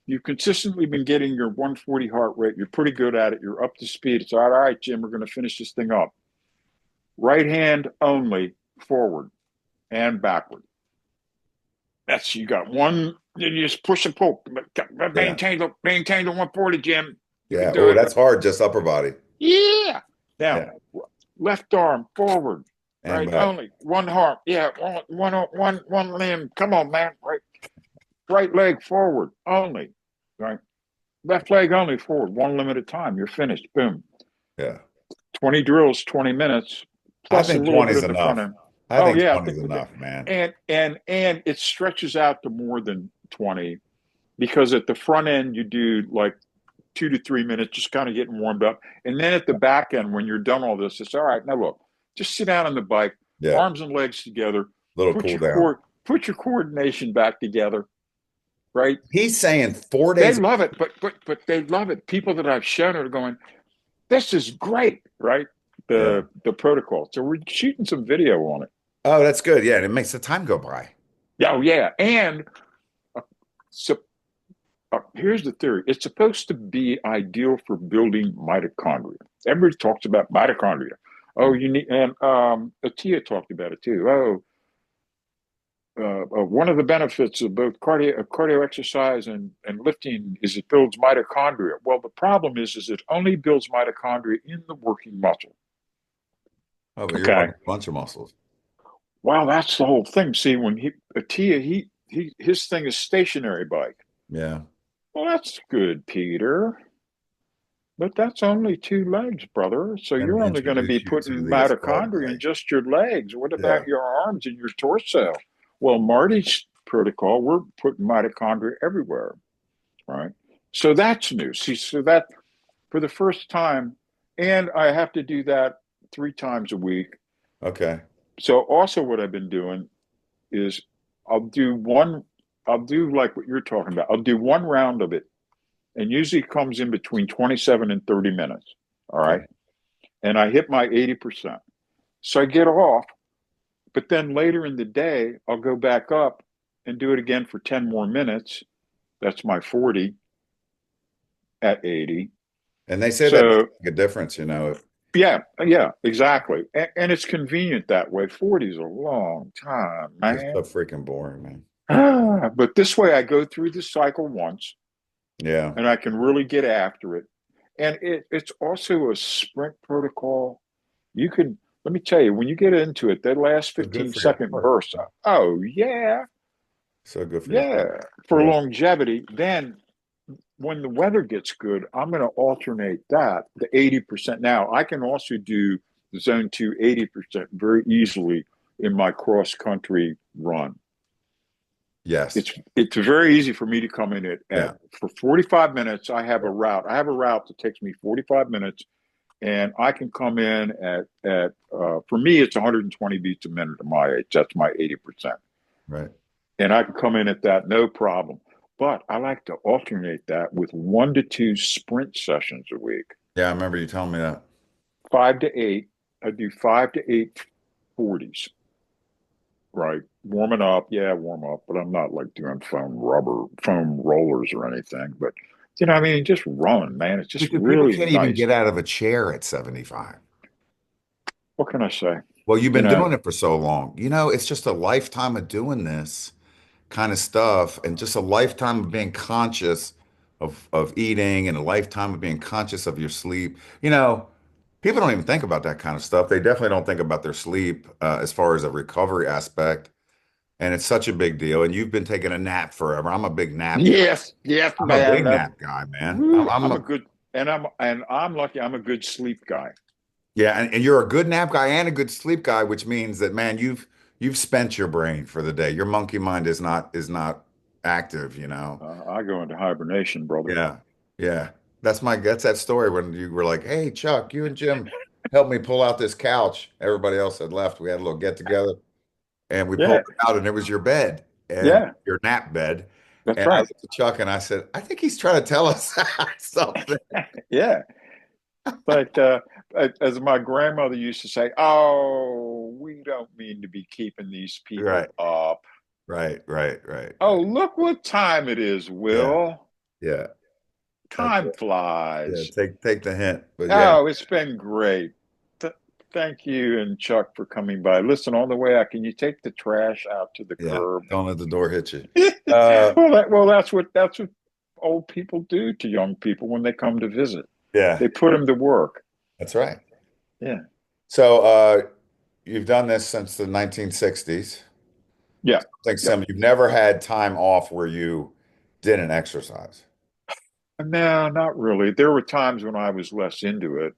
you've consistently been getting your 140 heart rate. You're pretty good at it. You're up to speed. It's all right, Jim. We're going to finish this thing up. Right hand only, forward and backward. That's you got one. You just push and pull. Yeah. Maintain the 140, Jim. You can Yeah. do Oh, it. that's hard, just upper body. Yeah. Now, Yeah. left arm forward, And right back. only. One arm. Yeah, one limb. Come on, man. Right leg forward only. Right. Left leg only forward. One limb at a time. You're finished. Boom. Yeah. 20 drills, 20 minutes, I plus a think little 20 bit is in the front enough. end. I Oh think yeah, I 20 think is we did. enough, man. And it stretches out to more than 20 because at the front end you do like 2 to 3 minutes, just kind of getting warmed up. And then at the back end, when you're done all this, it's all right. Now look, just sit down on the bike, Yeah. arms and legs together, Little put cool your down. put your coordination back together, right? He's saying 4 They days. love it, but they love it. People that I've shown it are going, this is great, right? Yeah. The protocol. So we're shooting some video on it. Oh, that's good. Yeah. And it makes the time go by. Yeah, oh yeah. And uh, so here's the theory. It's supposed to be ideal for building mitochondria. Everybody talks about mitochondria. Oh, Mm. you need, and Atia talked about it too. One of the benefits of both cardio exercise and lifting is it builds mitochondria. Well, the problem is it only builds mitochondria in the working muscle. Oh, but you're Okay. working a bunch of muscles. Well, that's the whole thing. See, when Atia, his thing is stationary bike. Yeah. Well, that's good, Peter. But that's only two legs, brother. So Let me you're only going to be introduce you to putting the assault mitochondria in bike. just your legs. What Yeah. about your arms and your torso? Well, Marty's protocol, we're putting mitochondria everywhere, right? So that's new. See, so that for the first time, and I have to do that 3 times a week. Okay. So also what I've been doing is I'll do one, I'll do like what you're talking about. I'll do one round of it and usually comes in between 27 and 30 minutes. All right. Okay. And I hit my 80%. So I get off, but then later in the day, I'll go back up and do it again for 10 more minutes. That's my 40 at 80. And they say that makes So a difference, you know. yeah, exactly. And it's convenient that way. 40 is a long time, It's so man. freaking boring, man. But this way I go through the cycle once Yeah. and I can really get after it. And it's also a sprint protocol. You can, let me tell you, when you get into it, that last So good 15 for your second heart. burst, oh, yeah, So good for your yeah, heart. for Yeah. longevity. Then when the weather gets good, I'm going to alternate that to 80%. Now, I can also do zone 2 80% very easily in my cross country run. Yes. It's very easy for me to come in at Yeah. for 45 minutes. I have a route. I have a route that takes me 45 minutes, and I can come in at for me it's 120 beats a minute at my age. That's my 80%, Right. and I can come in at that no problem. But I like to alternate that with 1 to 2 sprint sessions a week, Yeah, I remember you telling me that. 5 to 8. I do 5 to 8 40s. Right. Warming up, yeah, warm up, but I'm not like doing foam rollers or anything. But I mean, just run, man. It's just Because people really can't even nice. get out of a chair at 75. What can I say? Well, you've You been know, doing it for so long. It's just a lifetime of doing this kind of stuff and just a lifetime of being conscious of eating and a lifetime of being conscious of your sleep. People don't even think about that kind of stuff. They definitely don't think about their sleep as far as a recovery aspect. And it's such a big deal. And you've been taking a nap forever. I'm a big nap guy. yes, yes, I'm a man. big That nap guy, man. woo, I'm a good, and I'm lucky. I'm a good sleep guy. Yeah, and you're a good nap guy and a good sleep guy, which means that, man, you've spent your brain for the day. Your monkey mind is not active. I go into hibernation, brother. Yeah. Yeah. That's that story when you were like, "Hey, Chuck, you and Jim helped me pull out this couch." Everybody else had left. We had a little get together and we pulled Yeah, it out and it was your bed and yeah, your nap bed. that's And I right. looked at Chuck and I said, "I think he's trying to tell us something." Yeah, but as my grandmother used to say, "Oh, we don't mean to be keeping these Right. people up." Right. Right. Right. Oh, Right. look what time it is, Yeah. Will. Yeah. That's Time it. Yeah. flies. Take the hint. But yeah. Oh, it's been great. Th- Thank you and Chuck for coming by. Listen, on the way out, can you take the trash out to the Yeah. curb? Don't let the door hit you. Uh, Well, that's what old people do to young people when they come to visit. yeah. They put them to work. That's right. Yeah, So you've done this since the 1960s. yeah, Something yep. similar. You've never had time off where you didn't exercise. No, not really. There were times when I was less into it.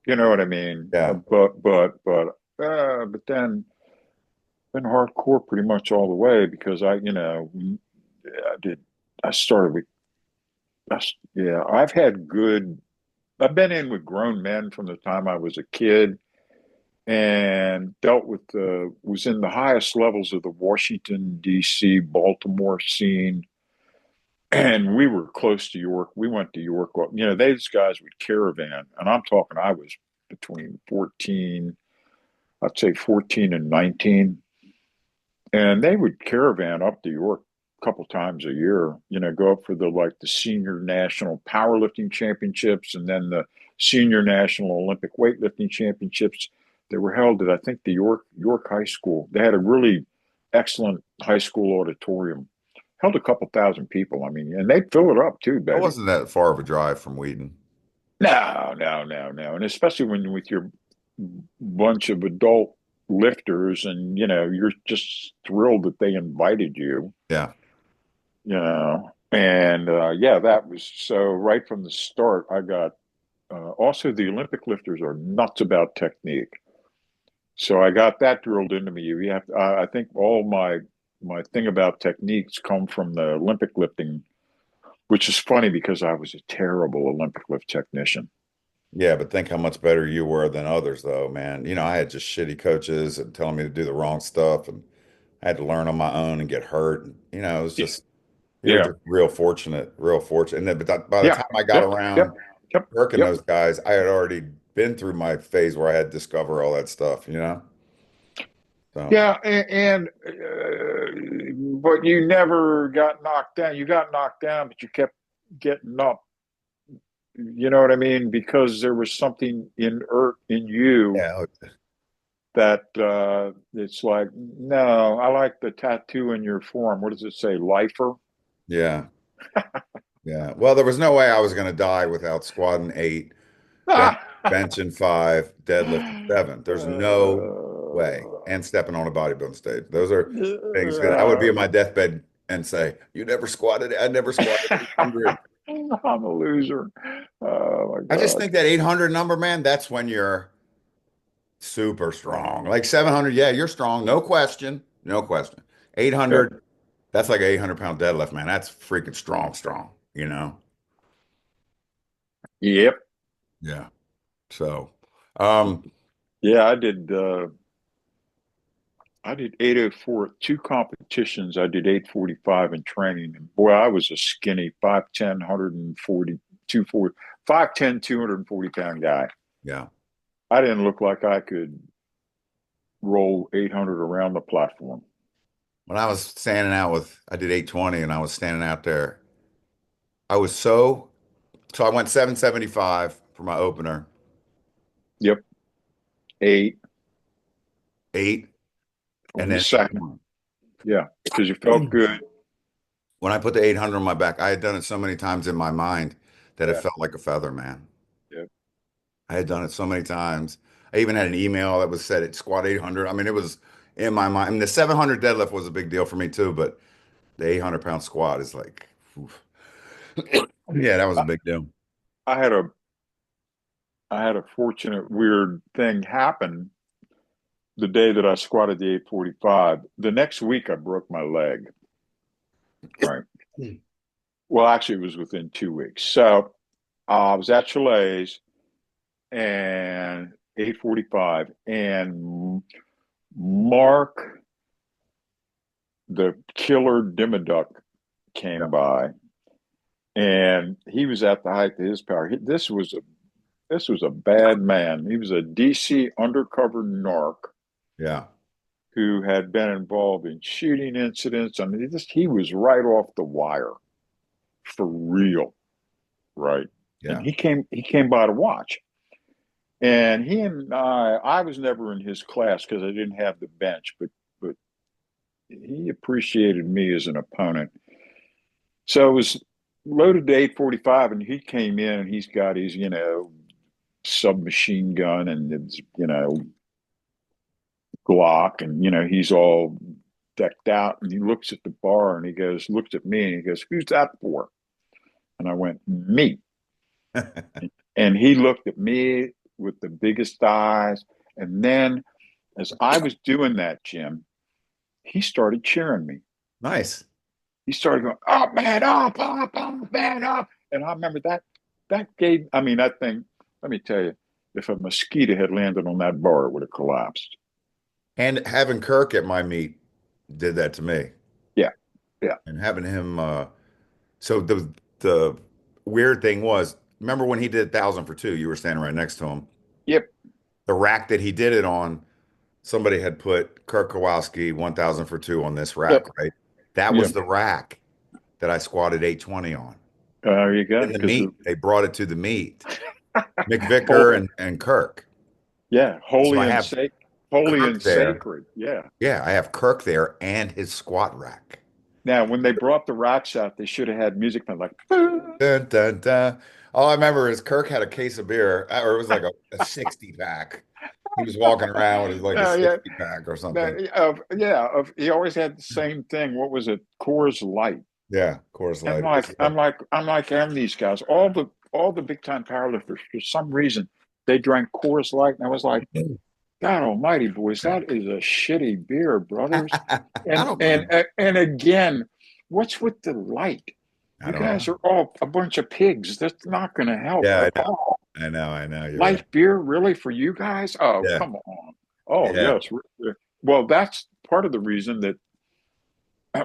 You know what I mean? Yeah. But then been hardcore pretty much all the way because I did. I started with, yeah, I've been in with grown men from the time I was a kid and dealt with was in the highest levels of the Washington, D.C., Baltimore scene. And we were close to York. We went to York. Well, these guys would caravan. And I'm talking, I was between 14, I'd say 14 and 19. And they would caravan up to York a couple times a year, go up for the senior national powerlifting championships and then the senior national Olympic weightlifting championships that were held at I think the York High School. They had a really excellent high school auditorium. Held a couple thousand people. I mean, and they'd fill it up too, It baby. wasn't that far of a drive from Wheaton. No, no, no, no. And especially when with your bunch of adult lifters and you're just thrilled that they invited you. Yeah. And yeah, that was so right from the start. I got also the Olympic lifters are nuts about technique, so I got that drilled into me. You have to, I think all my thing about techniques come from the Olympic lifting, which is funny because I was a terrible Olympic lift technician. Yeah, but think how much better you were than others, though, man. I had just shitty coaches and telling me to do the wrong stuff, and I had to learn on my own and get hurt. And, it was Yeah, just you were yeah, just real fortunate, real fortunate. And then, but by the yeah, time I got yep, around yep, yep, working yep. those guys, I had already been through my phase where I had to discover all that stuff. So Yeah, but you never got knocked down. You got knocked down, but you kept getting up. You know what I mean? Because there was something inert in you yeah, that it's like, no, I like the tattoo in your forearm. What does it say? Lifer? yeah, yeah. Well, there was no way I was going to die without squatting 8, uh, benching 5, deadlifting 7. There's no way. And stepping on a bodybuilding stage. Those are things that I would be in my deathbed and say, "You never squatted. I never squatted 800." I'm a loser. Oh my I just God. think that 800 number, man, that's when you're super strong. Like 700, yeah, you're strong, no question, no question. Yeah. 800. That's like an 800-pound deadlift, man. That's freaking strong, strong, you know? Yep. Yeah. So, um, Yeah, I did 804 two competitions. I did 845 in training. And boy, I was a skinny 5'10", 140, 240, 5'10", 240 pound guy. yeah. I didn't look like I could roll 800 around the platform. When I was standing out with, I did 820 and I was standing out there. I was so I went 775 for my opener, Yep. Eight eight, and on the then second. 8. Yeah. Because you felt good. When I put the 800 on my back, I had done it so many times in my mind that it Yeah. felt like a feather, man. Yep. I had done it so many times. I even had an email that was said at squat 800. I mean, it was in my mind. I mean, the 700 deadlift was a big deal for me too, but the 800-pound squat is like, oof. Yeah, that was a I, big deal. I had a I had a fortunate weird thing happen the day that I squatted the 845. The next week I broke my leg. Right. Well, actually it was within 2 weeks. So I was at Chalet's and 845 and Mark the killer Dimmaduck Yeah, came by and he was at the height of his power. This was a bad man. He was a DC undercover narc yeah, who had been involved in shooting incidents. I mean, he was right off the wire for real, right? And yeah. he came by to watch. And he and I was never in his class because I didn't have the bench, but he appreciated me as an opponent. So it was loaded to 845, and he came in and he's got his, submachine gun and his, Glock, and he's all decked out, and he looks at the bar and looks at me and he goes, "Who's that for?" And I went, "Me." And he looked at me with the biggest eyes. And then as I was doing that, Jim, he started cheering me. Nice. He started going, "Up, man, up, up, up, man, up." And I remember that gave, I mean, that thing, let me tell you, if a mosquito had landed on that bar, it would have collapsed. And having Kirk at my meet did that to me. Yeah. Yeah. And having him, so the weird thing was, remember when he did 1,000 for 2, you were standing right next to him. Yep. The rack that he did it on, somebody had put Kirk Kowalski 1,000 for 2 on this rack, Yep. right? That Yeah. was the rack that I squatted 820 on. There you go. In the Because meet, they brought it to the meet. McVicker whole, and Kirk. yeah, So I have holy and Kirk there. sacred. Yeah. Yeah, I have Kirk there and his squat rack. Now, when they brought the racks out, they should have had music playing like, Dun, dun, dun. All I remember is Kirk had a case of beer, or it was like a 60 pack. He was walking around with his, like a yeah, 60 pack or something. he always had the same thing. What was it? Coors Light. Yeah, Coors And Light. It was I'm these guys. All the big time powerlifters, for some reason, they drank Coors Light, and I was like, God Almighty, boys, yeah. that is a shitty beer, brothers. I And don't and mind. and again, what's with the light? I You don't know. guys are all a bunch of pigs. That's not going to help Yeah, at I know. all. I know. I know. You're right. Light beer, really, for you guys? Oh, Yeah. come on. Oh, Yeah. yes. Well, that's part of the reason that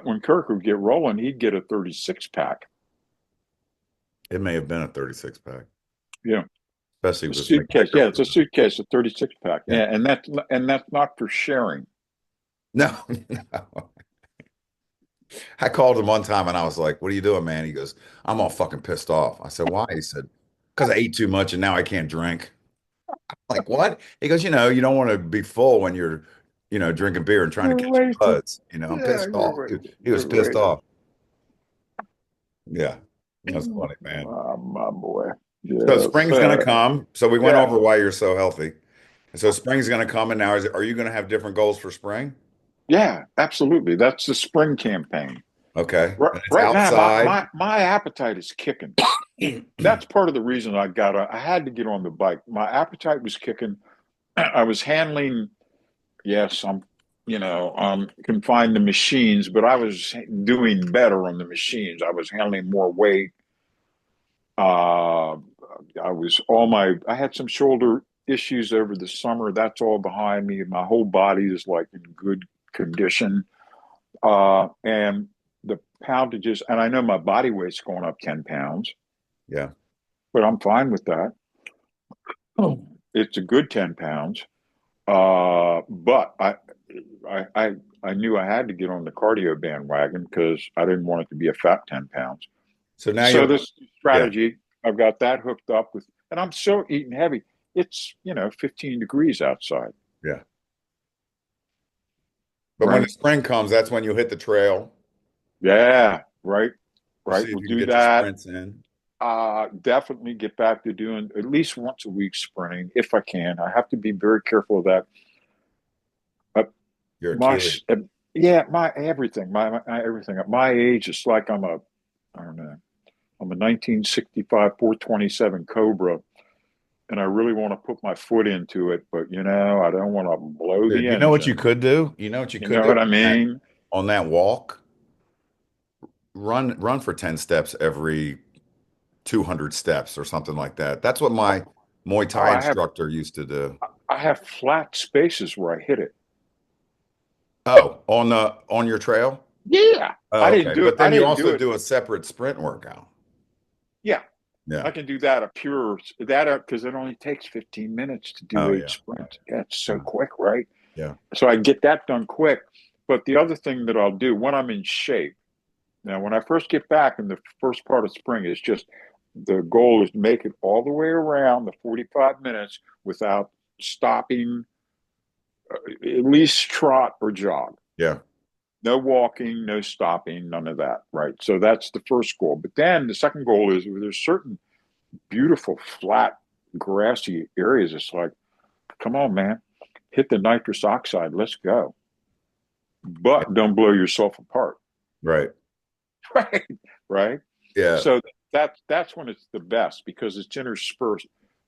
when Kirk would get rolling, he'd get a 36 pack. It may have been a 36 pack, Yeah. especially A with suitcase. McVicker. Yeah, it's a suitcase, a 36 pack. Yeah. Yeah, and that's not for sharing. No, no. I called him one time and I was like, "What are you doing, man?" He goes, "I'm all fucking pissed off." I said, "Why?" He said, "Because I ate too much and now I can't drink." Like, what? He goes, you don't want to be full when you're, drinking beer and trying to You're catch wasted. buds. I'm Yeah, pissed you're off. wasted. He was You're pissed wasted. off. Yeah. That's funny, man. My boy. So Yeah. spring's gonna come. So we went Yeah. over why you're so healthy. And so spring's gonna come, and now are you gonna have different goals for spring? Yeah, absolutely. That's the spring campaign. Okay. Right, And it's right now, my, outside. my my appetite is kicking. That's part of the reason I had to get on the bike. My appetite was kicking. I was handling. Yes, confined to machines, but I was doing better on the machines. I was handling more weight. Uh, I had some shoulder issues over the summer. That's all behind me. My whole body is like in good condition. And the poundages, and I know my body weight's going up 10 pounds, Yeah. but I'm fine with that. Oh. It's a good 10 pounds. But I knew I had to get on the cardio bandwagon because I didn't want it to be a fat 10 pounds. So now So you're, this yeah, strategy, I've got that hooked up with, and I'm still eating heavy. It's, 15 degrees outside, yeah. But when the right? spring comes, that's when you hit the trail. Yeah, right, You right. see if We'll you can do get your that. sprints in. Definitely get back to doing at least once a week sprinting if I can. I have to be very careful of that. Uh, Your my, Achilles. uh, yeah, my everything, my everything. At my age, it's like I don't know, I'm a 1965 427 Cobra, and I really want to put my foot into it, but I don't want to blow Dude, the you know what you engine. could do? You know what you You could know do what I mean? on that walk? Run for 10 steps every 200 steps or something like that. That's what Oh, my Muay oh, Thai instructor used to do. I have flat spaces where I hit it. Oh, on your trail? Yeah, Oh, okay. But I then you didn't do also it. do a separate sprint workout. Yeah, Yeah. I can do that a pure that because it only takes 15 minutes to do Oh, eight yeah. sprints. Yeah, it's so Yeah. quick, right? Yeah. So I get that done quick. But the other thing that I'll do when I'm in shape, now when I first get back in the first part of spring is just the goal is to make it all the way around the 45 minutes without stopping, at least trot or jog. Yeah. No walking, no stopping, none of that, right? So that's the first goal. But then the second goal is there's certain beautiful, flat, grassy areas. It's like, come on, man, hit the nitrous oxide. Let's go. Yeah. But don't blow yourself apart. Right. Right. Right. Yeah. So that's when it's the best because it's interspersed.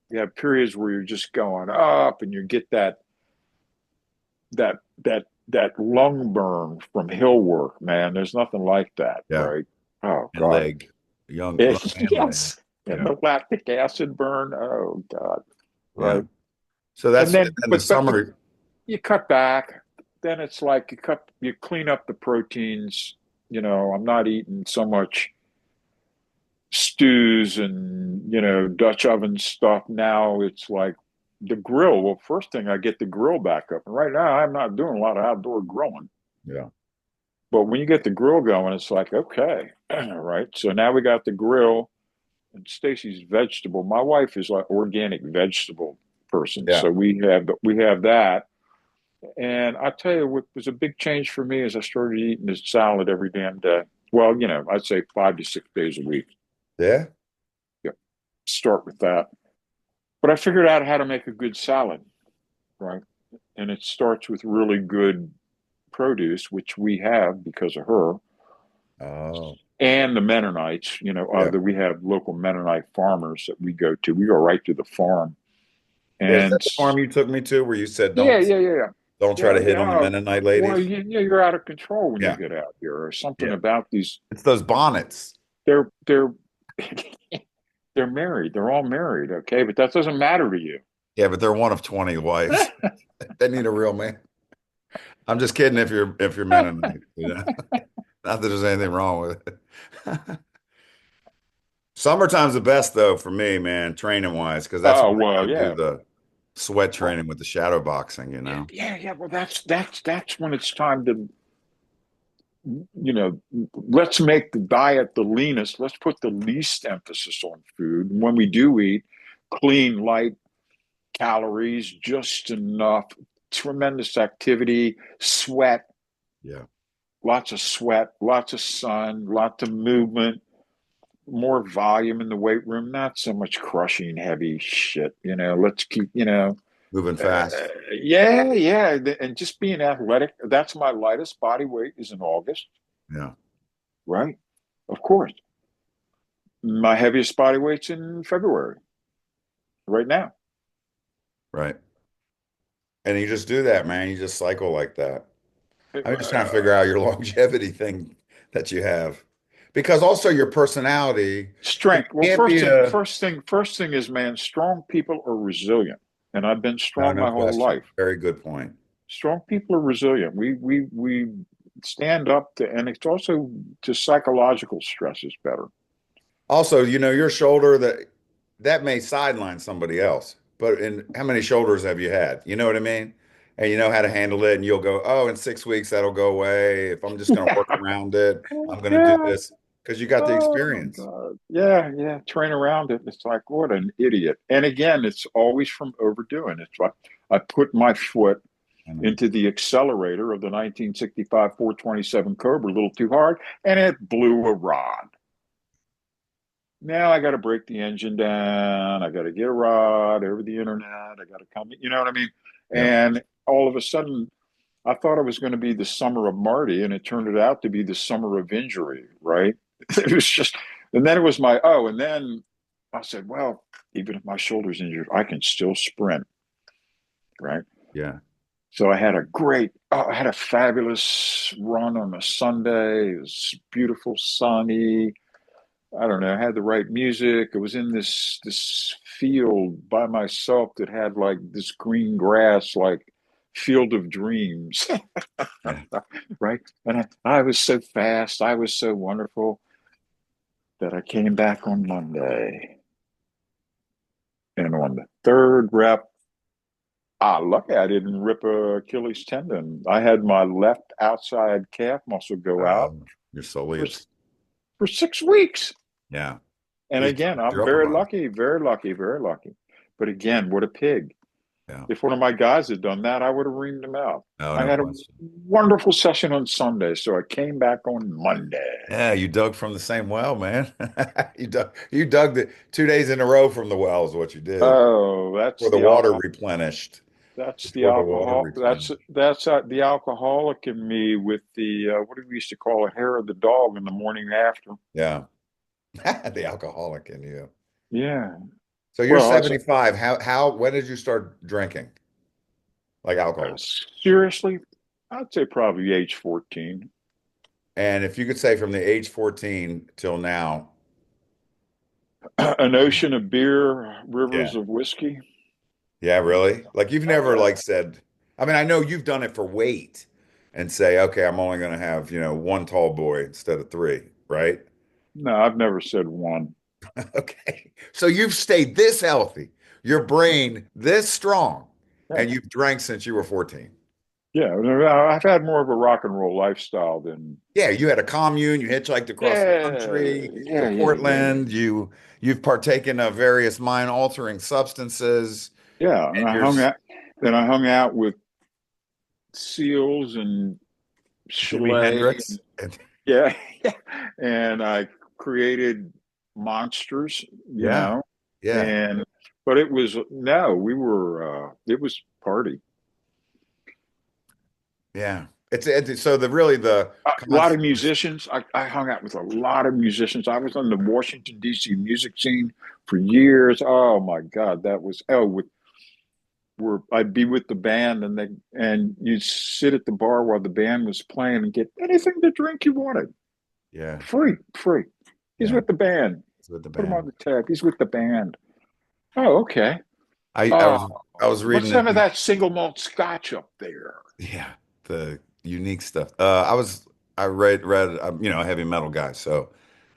You have periods where you're just going up and you get that lung burn from hill work, man. There's nothing like that, Yeah. right? Oh And God. leg. Young lung and leg. Yes. And Yeah. the lactic acid burn. Oh God. Yeah. Right. So And that's then in the but summer. you cut back. Then it's like you clean up the proteins. I'm not eating so much stews and Dutch oven stuff. Now it's like the grill. Well, first thing I get the grill back up, and right now I'm not doing a lot of outdoor grilling. Yeah. But when you get the grill going, it's like okay, right. So now we got the grill and Stacy's vegetable. My wife is like organic vegetable person, Yeah. so we have that. And I tell you, what was a big change for me is I started eating this salad every damn day. Well, I'd say 5 to 6 days a week. Yeah. Yeah, start with that. But I figured out how to make a good salad, right? And it starts with really good produce, which we have because of her, Oh, and the Mennonites. yeah. That we have local Mennonite farmers that we go to. We go right to the farm, Yeah, is and that the farm you took me to where you said yeah, yeah, yeah, yeah. don't try Yeah, to hit on the yeah. Mennonite Well, ladies? you're out of control when you Yeah. get out here, or something Yeah. about these. It's those bonnets. They're they're married. They're all married, okay, but that doesn't matter to you. Yeah, but they're one of 20 wives. They need a real man. I'm just kidding if you're Mennonite, you know. Not that there's anything wrong with it. Summertime's the best though for me, man, training wise, because that's Oh when I well, go do yeah. the sweat Well, training with the shadow boxing, you know. yeah, yeah. Well, that's when it's time to, let's make the diet the leanest. Let's put the least emphasis on food. And when we do eat, clean, light calories, just enough. Tremendous activity, sweat, Yeah. lots of sun, lots of movement, more volume in the weight room, not so much crushing heavy shit. Let's keep, Moving fast. yeah, yeah. And just being athletic. That's my lightest body weight is in August, Yeah. right? Of course. My heaviest body weight's in February, right now. Right. And you just do that, man. You just cycle like that. I'm just trying to figure out your longevity thing that you have. Because also your personality, you Strength. Well, can't be a, first thing is, man, strong people are resilient, and I've been no, strong no my whole question. life. Very good point. Strong people are resilient. We stand up to, and it's also to psychological stress is better. Also, your shoulder that may sideline somebody else, but in how many shoulders have you had? You know what I mean? And you know how to handle it, and you'll go, oh, in 6 weeks that'll go away. If I'm just going to work around it, I'm going to do Yeah. this because you got the Oh my experience. God. Yeah, yeah. Train around it. It's like, what an idiot. And again, it's always from overdoing. It's like I put my foot I know. into the accelerator of the 1965 427 Cobra a little too hard, and it blew a rod. Now I got to break the engine down. I got to get a rod over the internet. I got to come, you know what I mean? Yeah. And all of a sudden, I thought it was going to be the summer of Marty, and it turned out to be the summer of injury, right? It was just, and then it was and then I said, well, even if my shoulder's injured, I can still sprint, right? Yeah. So I had a fabulous run on a Sunday. It was beautiful, sunny. I don't know, I had the right music. I was in this field by myself that had like this green grass, like field of dreams, Yeah. right? And I was so fast, I was so wonderful that I came back on Monday. And on the third rep, lucky I didn't rip a Achilles tendon. I had my left outside calf muscle go out Your for soleus. for 6 weeks. Yeah. And You again, twisted I'm your upper very body. lucky, very lucky, very lucky. But again, what a pig. Yeah. If one of my guys had done that, I would have reamed him out. No, I no had a question. wonderful session on Sunday, so I came back on Monday. Yeah, you dug from the same well, man. You dug the 2 days in a row from the well is what you did. Oh, Before the water replenished. that's the Before the water alcohol. replenished. That's the alcoholic in me with the what do we used to call it, hair of the dog in the morning after. Yeah. The alcoholic in you. Yeah. So you're Well, 75. When did you start drinking? Like alcohol? seriously, I'd say probably age 14. And if you could say from the age 14 till now, An ocean of beer, rivers yeah. of whiskey. Yeah, really? Like you've Oh never yeah. like said, I mean, I know you've done it for weight and say, okay, I'm only going to have, one tall boy instead of three, right? No, I've never said one. Okay. So you've stayed this healthy, your brain this strong, Yeah. and you've drank since you were 14. Yeah, I've had more of a rock and roll lifestyle than. Yeah, you had a commune, you hitchhiked across the Yeah, country to yeah, yeah, yeah, yeah. Portland, you've partaken of various mind-altering substances, Yeah, and you're then I hung out with seals and Jimi chalet. Hendrix. And Yeah, yeah, and I created monsters, you yeah, know, yeah, and but it was no, we were it was party. yeah. It's so the A lot of concept is musicians. I hung out with a lot of musicians. I was on the Washington D.C. music scene for years. Oh my God, that was with where I'd be with the band and you'd sit at the bar while the band was playing and get anything to drink you wanted. yeah, Free, free. He's yeah. with the band. It's with the Put him on band. the tab. He's with the band. Oh, okay. I Oh, was what's reading some of that. that single malt scotch up there? Yeah, the unique stuff. I read I'm, a heavy metal guy, so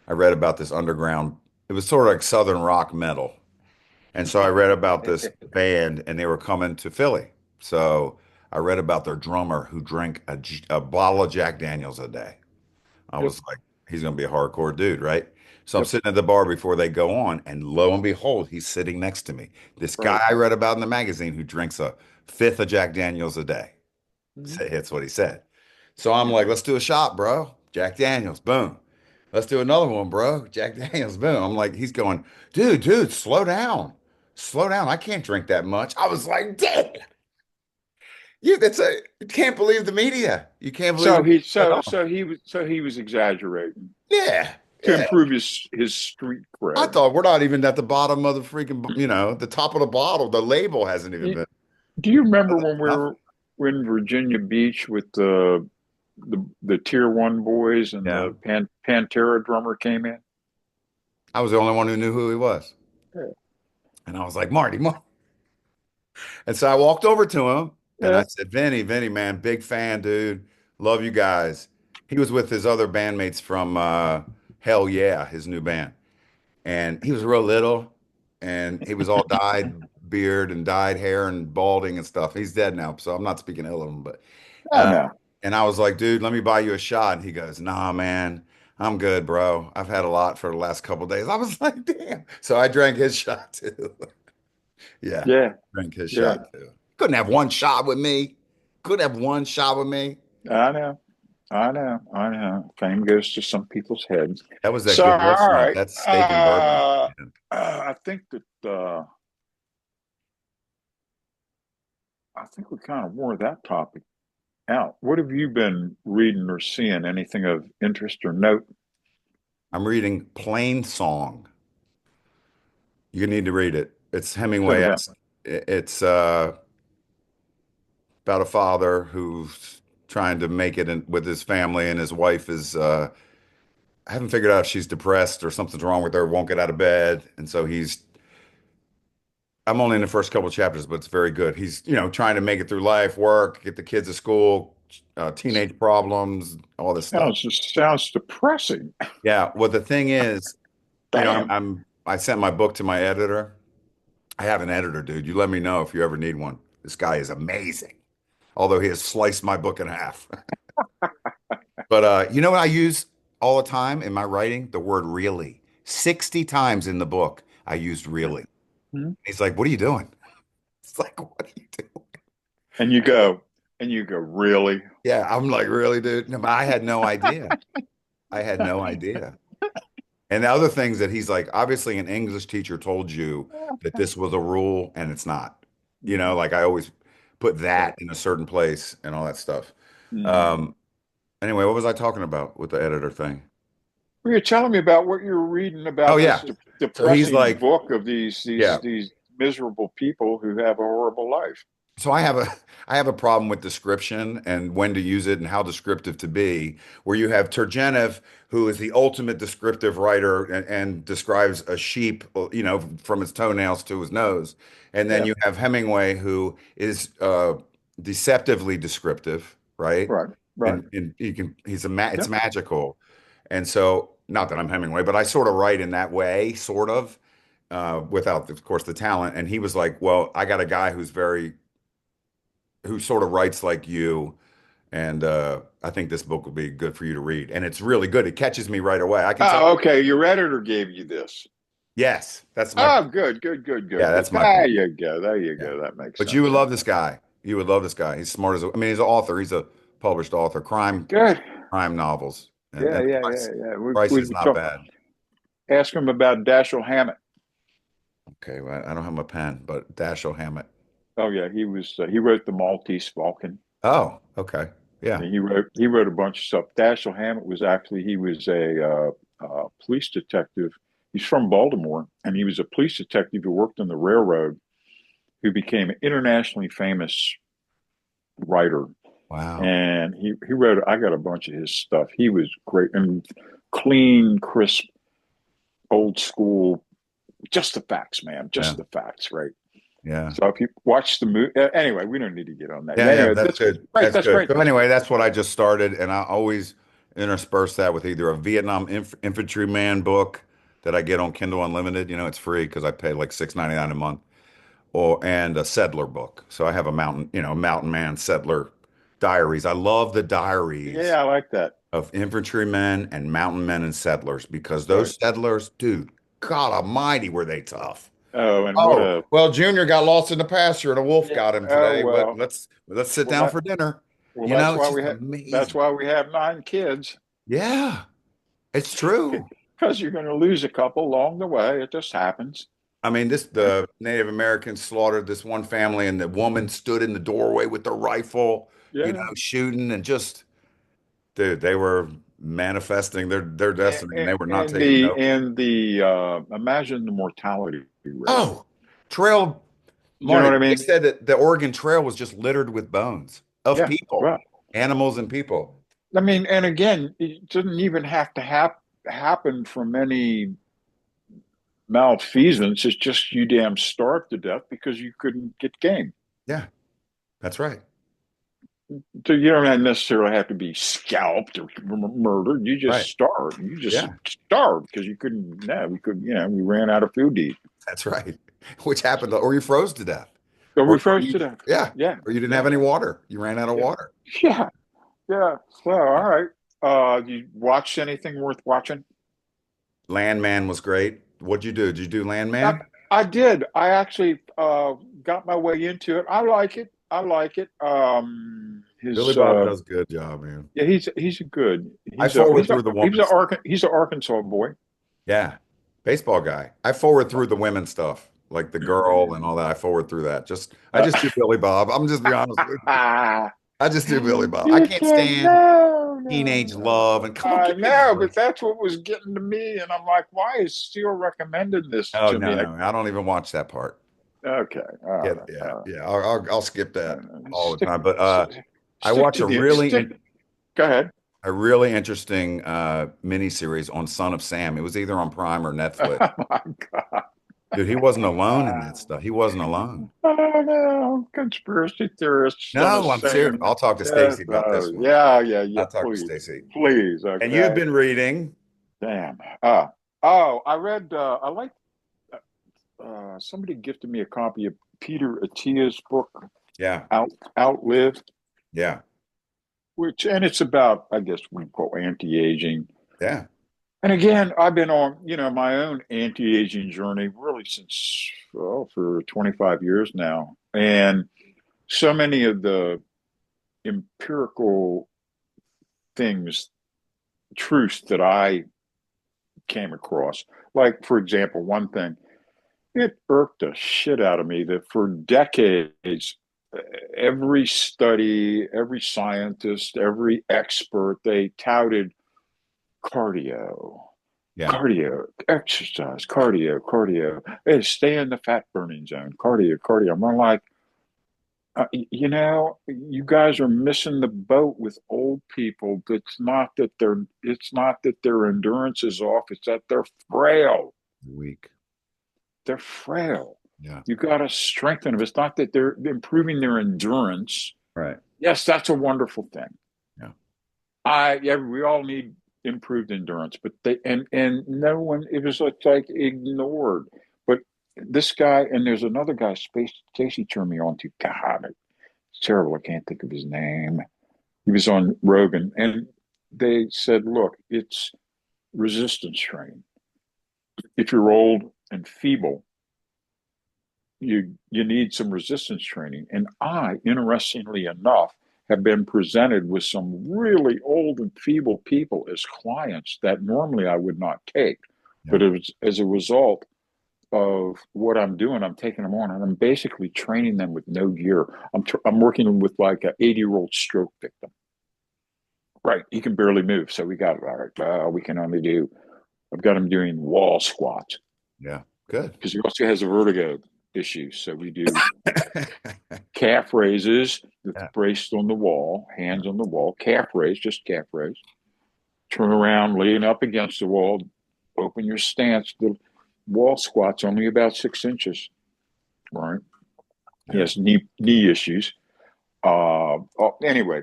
I read about this underground. It was sort of like Southern rock metal. And so I read about this band and they were coming to Philly. So I read about their drummer who drank a bottle of Jack Daniels a day. I Yep, was like, he's going to be a hardcore dude, right? So I'm yep, sitting at the bar before they go on, and lo and behold, he's sitting next to me. This guy right. I read about in the magazine who drinks a fifth of Jack Daniels a day. Mhm. That's what he said. So I'm like, let's do a shot, bro. Jack Daniels, boom. Let's do another one, bro. Jack Daniels, boom. I'm like, he's going, dude, slow down. Slow down. I can't drink that much. I was like, damn, you can't believe the media. You can't believe the So media at all. so he was exaggerating Yeah, to yeah. improve his street I cred. thought we're not even at the bottom of the freaking, the top of the bottle. The label hasn't even You, been do you remember when we nothing. were in Virginia Beach with the the Tier One boys and Yeah. the Pantera drummer came in. I was the only one who knew who he was. Yeah, And I was like, Marty, Marty. And so I walked over to him and I yeah. said, Vinny, man, big fan, dude. Love you guys. He was with his other bandmates from Hell Yeah, his new band. And he was real little and he was all dyed beard and dyed hair and balding and stuff. He's dead now, so I'm not speaking ill of him, but I uh, know. and I was like, dude, let me buy you a shot. And he goes, nah, man, I'm good, bro. I've had a lot for the last couple of days. I was like, damn. So I drank his shot too. Yeah, Yeah, drank his yeah. shot too. Couldn't have one shot with me. Couldn't have one shot with me. I know. I know. I know. Fame goes to some people's heads. That was that So, good all restaurant. right. That's steak and bourbon. I think that I think we kind of wore that topic out. What have you been reading or seeing? Anything of interest or note? I'm reading Plain Song. You need to read it. It's What's that about? Hemingway-esque. It's about a father who's trying to make it with his family, and his wife is I haven't figured out if she's depressed or something's wrong with her, won't get out of bed, and so he's. I'm only in the first couple of chapters, but it's very good. He's, trying to make it through life, work, get the kids to school, teenage problems, all this stuff. Sounds depressing. Yeah. Well, the thing is, Damn. I sent my book to my editor. I have an editor, dude. You let me know if you ever need one. This guy is amazing. Although he has sliced my book in half. But you know what I use all the time in my writing? The word really. 60 times in the book, I used really. Mhm. He's like, what are you doing? It's like, what are you doing? And you go, really? Yeah, I'm like, really, dude? No, but I had no idea. I had no idea. And the other things that he's like, obviously, an English teacher told you that this was a rule and it's not. Mhm. Like I always put that in a certain place and all that stuff. Mhm. Um, anyway, what was I talking about with the editor thing? Well, you're telling me about what you're reading Oh, about this yeah. So he's depressing like, book of these yeah. miserable people who have a horrible life. So I have a problem with description and when to use it and how descriptive to be, where you have Turgenev, who is the ultimate descriptive writer and describes a sheep, from its toenails to his nose. And then Yeah, you have Hemingway, who is deceptively descriptive, right? right, right. And it's Yep. magical. And so, not that I'm Hemingway, but I sort of write in that way, sort of, without, of course, the talent. And he was like, well, I got a guy who sort of writes like you, and I think this book will be good for you to read. And it's really good. It catches me right away. I can tell. Oh, okay. Your editor gave you this. Yes, that's my Oh, point. good, good, good, Yeah, good, good. that's my point. There you Yeah. go. That makes But you would sense. love this guy. You would love this guy. He's smart as he's an author. He's a published author, Good. crime novels. Yeah, And the yeah, price yeah, yeah. price We is not bad. ask him about Dashiell Hammett. Okay, well, I don't have my pen, but Dashiell Hammett. Oh yeah, he wrote the Maltese Falcon. Oh, okay. Yeah. And he wrote a bunch of stuff. Dashiell Hammett was actually he was a police detective. He's from Baltimore, and he was a police detective who worked on the railroad, who became an internationally famous writer. Wow. And he wrote. I got a bunch of his stuff. He was great and clean, crisp, old school. Just the facts, man. Yeah. Just the facts, right? Yeah. So if you watch the movie, anyway, we don't need to get on that. Yeah, yeah, Anyway, that's good. great. That's That's good. great. So That's anyway, great. that's what I just started, and I always intersperse that with either a Vietnam infantryman book that I get on Kindle Unlimited. It's free because I pay like $6.99 a month, or and a settler book. So I have a mountain man settler diaries. I love the diaries Yeah, I like that. of infantrymen and mountain men and settlers because Right. those settlers, dude, God Almighty, were they tough. Oh, and what Oh, a well, Junior got lost in the pasture and a wolf yeah. got him Oh today, but well. let's sit Well down that for dinner. well that's It's why just that's amazing. why we have 9 kids Yeah, it's true. because you're going to lose a couple along the way. It just happens. I mean, Right? the Native Americans slaughtered this one family, and the woman stood in the doorway with the rifle, Yeah. shooting, and just, dude, they were manifesting their destiny, and they were not taking no. And the imagine the mortality rate. Oh, trail, You know Marty, what I they mean? said that the Oregon Trail was just littered with bones of Yeah. people, Well, animals, and people. I mean, and again, it didn't even have to happen from any malfeasance. It's just you damn starved to death because you couldn't get game. Yeah, that's right. So you don't necessarily have to be scalped or murdered. You just Right. starved. You just Yeah, starved because you couldn't. No, we could. We ran out of food to eat. that's right. Which happened, or you froze to death, So or, we or froze you, to death. yeah, Yeah, or you didn't have yeah, any water. You ran out of yeah, water. yeah, yeah. So all Yeah. right. You watched anything worth watching? Landman was great. What'd you do? Did you do I, Landman? I did. I actually got my way into it. I like it. I like it. Billy His Bob does a good job, man. yeah, he's a good. I forward through the woman stuff. He's an Arkansas boy. Yeah, baseball guy. I forward through the women stuff, like the girl and all that. I forward through that. I Uh, just do Billy Bob. I'm just be honest with you. I just do Billy Bob. I you can't can stand no, no, teenage love no. and come on, I give me a know, break. but that's what was getting to me, and I'm like, why is Steele recommending this Oh to no, me? no, I don't even watch that part. Okay, all Yeah, right, yeah, yeah. I'll skip that all the stick, time. But I stick watch to the stick. Go ahead. a really interesting miniseries on Son of Sam. It was either on Prime or Netflix. Oh my God. Dude, he wasn't alone in that stuff. He wasn't alone. Oh no, conspiracy theorists on a No, I'm serious. same. I'll talk to Yes, Stacy about this one. yeah, yeah, yeah. I'll talk to Please, Stacy. please. And you've Okay. been reading. Damn. Oh, I read. I like. Somebody gifted me a copy of Peter Attia's book, Yeah, Outlive, yeah, and it's about, I guess, we call anti-aging. yeah, And again, I've been on, my own anti-aging journey really since, well, for 25 years now. And so many of the empirical things, truths that I came across, like, for example, one thing, it irked the shit out of me that for decades, every study, every scientist, every expert, they touted cardio, yeah. cardio, exercise, cardio. Hey, stay in the fat burning zone, cardio. I'm like, you guys are missing the boat with old people. It's not that their endurance is off. It's that they're frail. Weak. They're frail. Yeah, You got to strengthen them. It's not that they're improving their endurance. right. Yes, that's a wonderful thing. Yeah, Yeah, we all need improved endurance, but and no one, it was like ignored. But this guy, and there's another guy, Space Casey turned me on to. God, it's terrible. I can't think of his name. He was on Rogan, and they said, look, it's resistance training. If you're old and feeble, you need some resistance training. And I, interestingly enough, have been presented with some really old and feeble people as clients that normally I would not take. yeah, But it was as a result of what I'm doing, I'm taking them on and I'm basically training them with no gear. I'm working with like an 80-year-old stroke victim. Right. He can barely move. So we got, all right, we can only do, I've got him doing wall squats yeah. Good. because he also has a vertigo issue. So we do calf raises with Yeah, braced on the wall, yeah, hands on the wall, calf raise, just calf raise. Turn around, lean up against the wall, open your stance. The wall squat's only about 6 inches, right? He yeah. has knee issues. Anyway,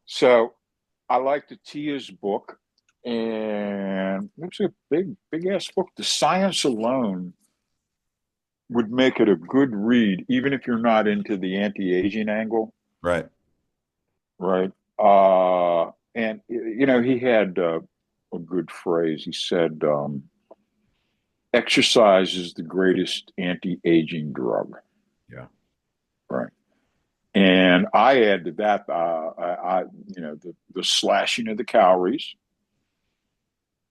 so I liked Tia's book, and it's a big ass book. The science alone would make it a good read, even if you're not into the anti aging angle, Right. right? And he had a good phrase. He said, "Exercise is the greatest anti-aging drug." Yeah. Right. And I add to that, the slashing of the calories,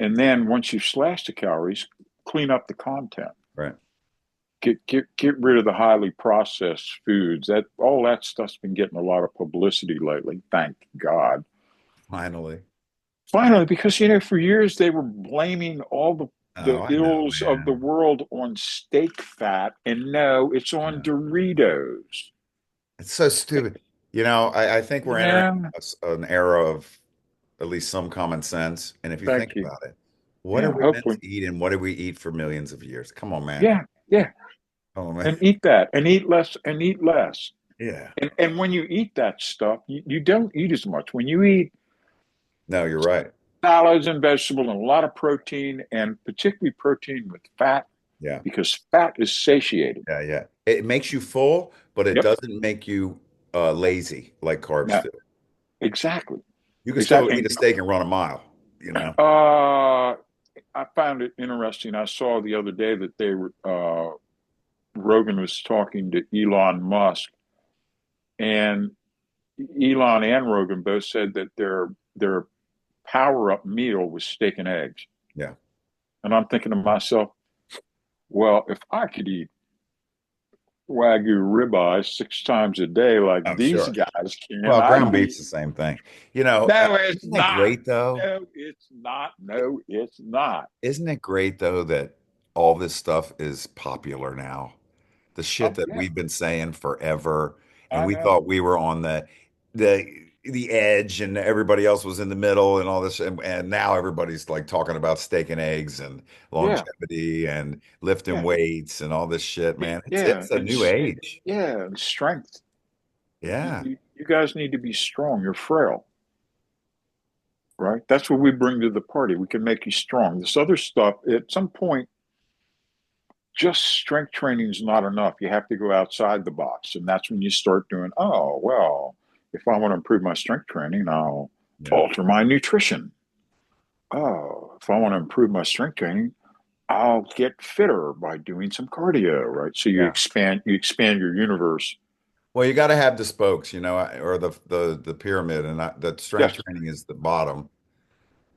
and then once you've slashed the calories, clean up the content. Right. Get rid of the highly processed foods. That all that stuff's been getting a lot of publicity lately. Thank God. Finally. Finally, because for years they were blaming all the Oh, I know, ills of the man. world on steak fat, and no, it's on Yeah. Doritos. It's so stupid. I think we're entering Yeah, an era of at least some common sense. And if you think Thank you. about it, what are Yeah, we meant to hopefully. eat and what do we eat for millions of years? Come on, man. Yeah, yeah. Come on, man. And eat that and eat less and eat less. Yeah. And when you eat that stuff, you don't eat as much. When you eat No, you're right. salads and vegetables and a lot of protein, and particularly protein with fat, Yeah. because fat is satiated. Yeah. Yeah. It makes you full, but it Yep. doesn't make you lazy like carbs No, do. exactly. You can still Exactly. eat a steak and run a mile, you know? I found it interesting. I saw the other day that they were Rogan was talking to Elon Musk, and Elon and Rogan both said that their power up meal was steak and eggs. Yeah. And I'm thinking to myself, well, if I could eat Wagyu ribeye 6 times a day like I'm these sure. guys can, Well, I'd ground be. beef's the same thing. You know, No, it's isn't that not. great though? No, it's not. No, it's not. Isn't it great though that all this stuff is popular now? The shit Oh that yeah, we've been saying forever, and I we know. thought we were on the edge, and everybody else was in the middle, and all this, and now everybody's like talking about steak and eggs and Yeah, longevity and lifting yeah, weights and all this shit, man. yeah. It's a new age. Yeah, and strength. Yeah, You guys need to be strong. You're frail, right? That's what we bring to the party. We can make you strong. This other stuff, at some point, just strength training is not enough. You have to go outside the box. And that's when you start doing, oh, well, if I want to improve my strength training, I'll yeah, alter my nutrition. Oh, if I want to improve my strength training, I'll get fitter by doing some cardio, right? So yeah. you expand your universe. Well, you got to have the spokes, or the pyramid, and the strength Yes, training is the bottom.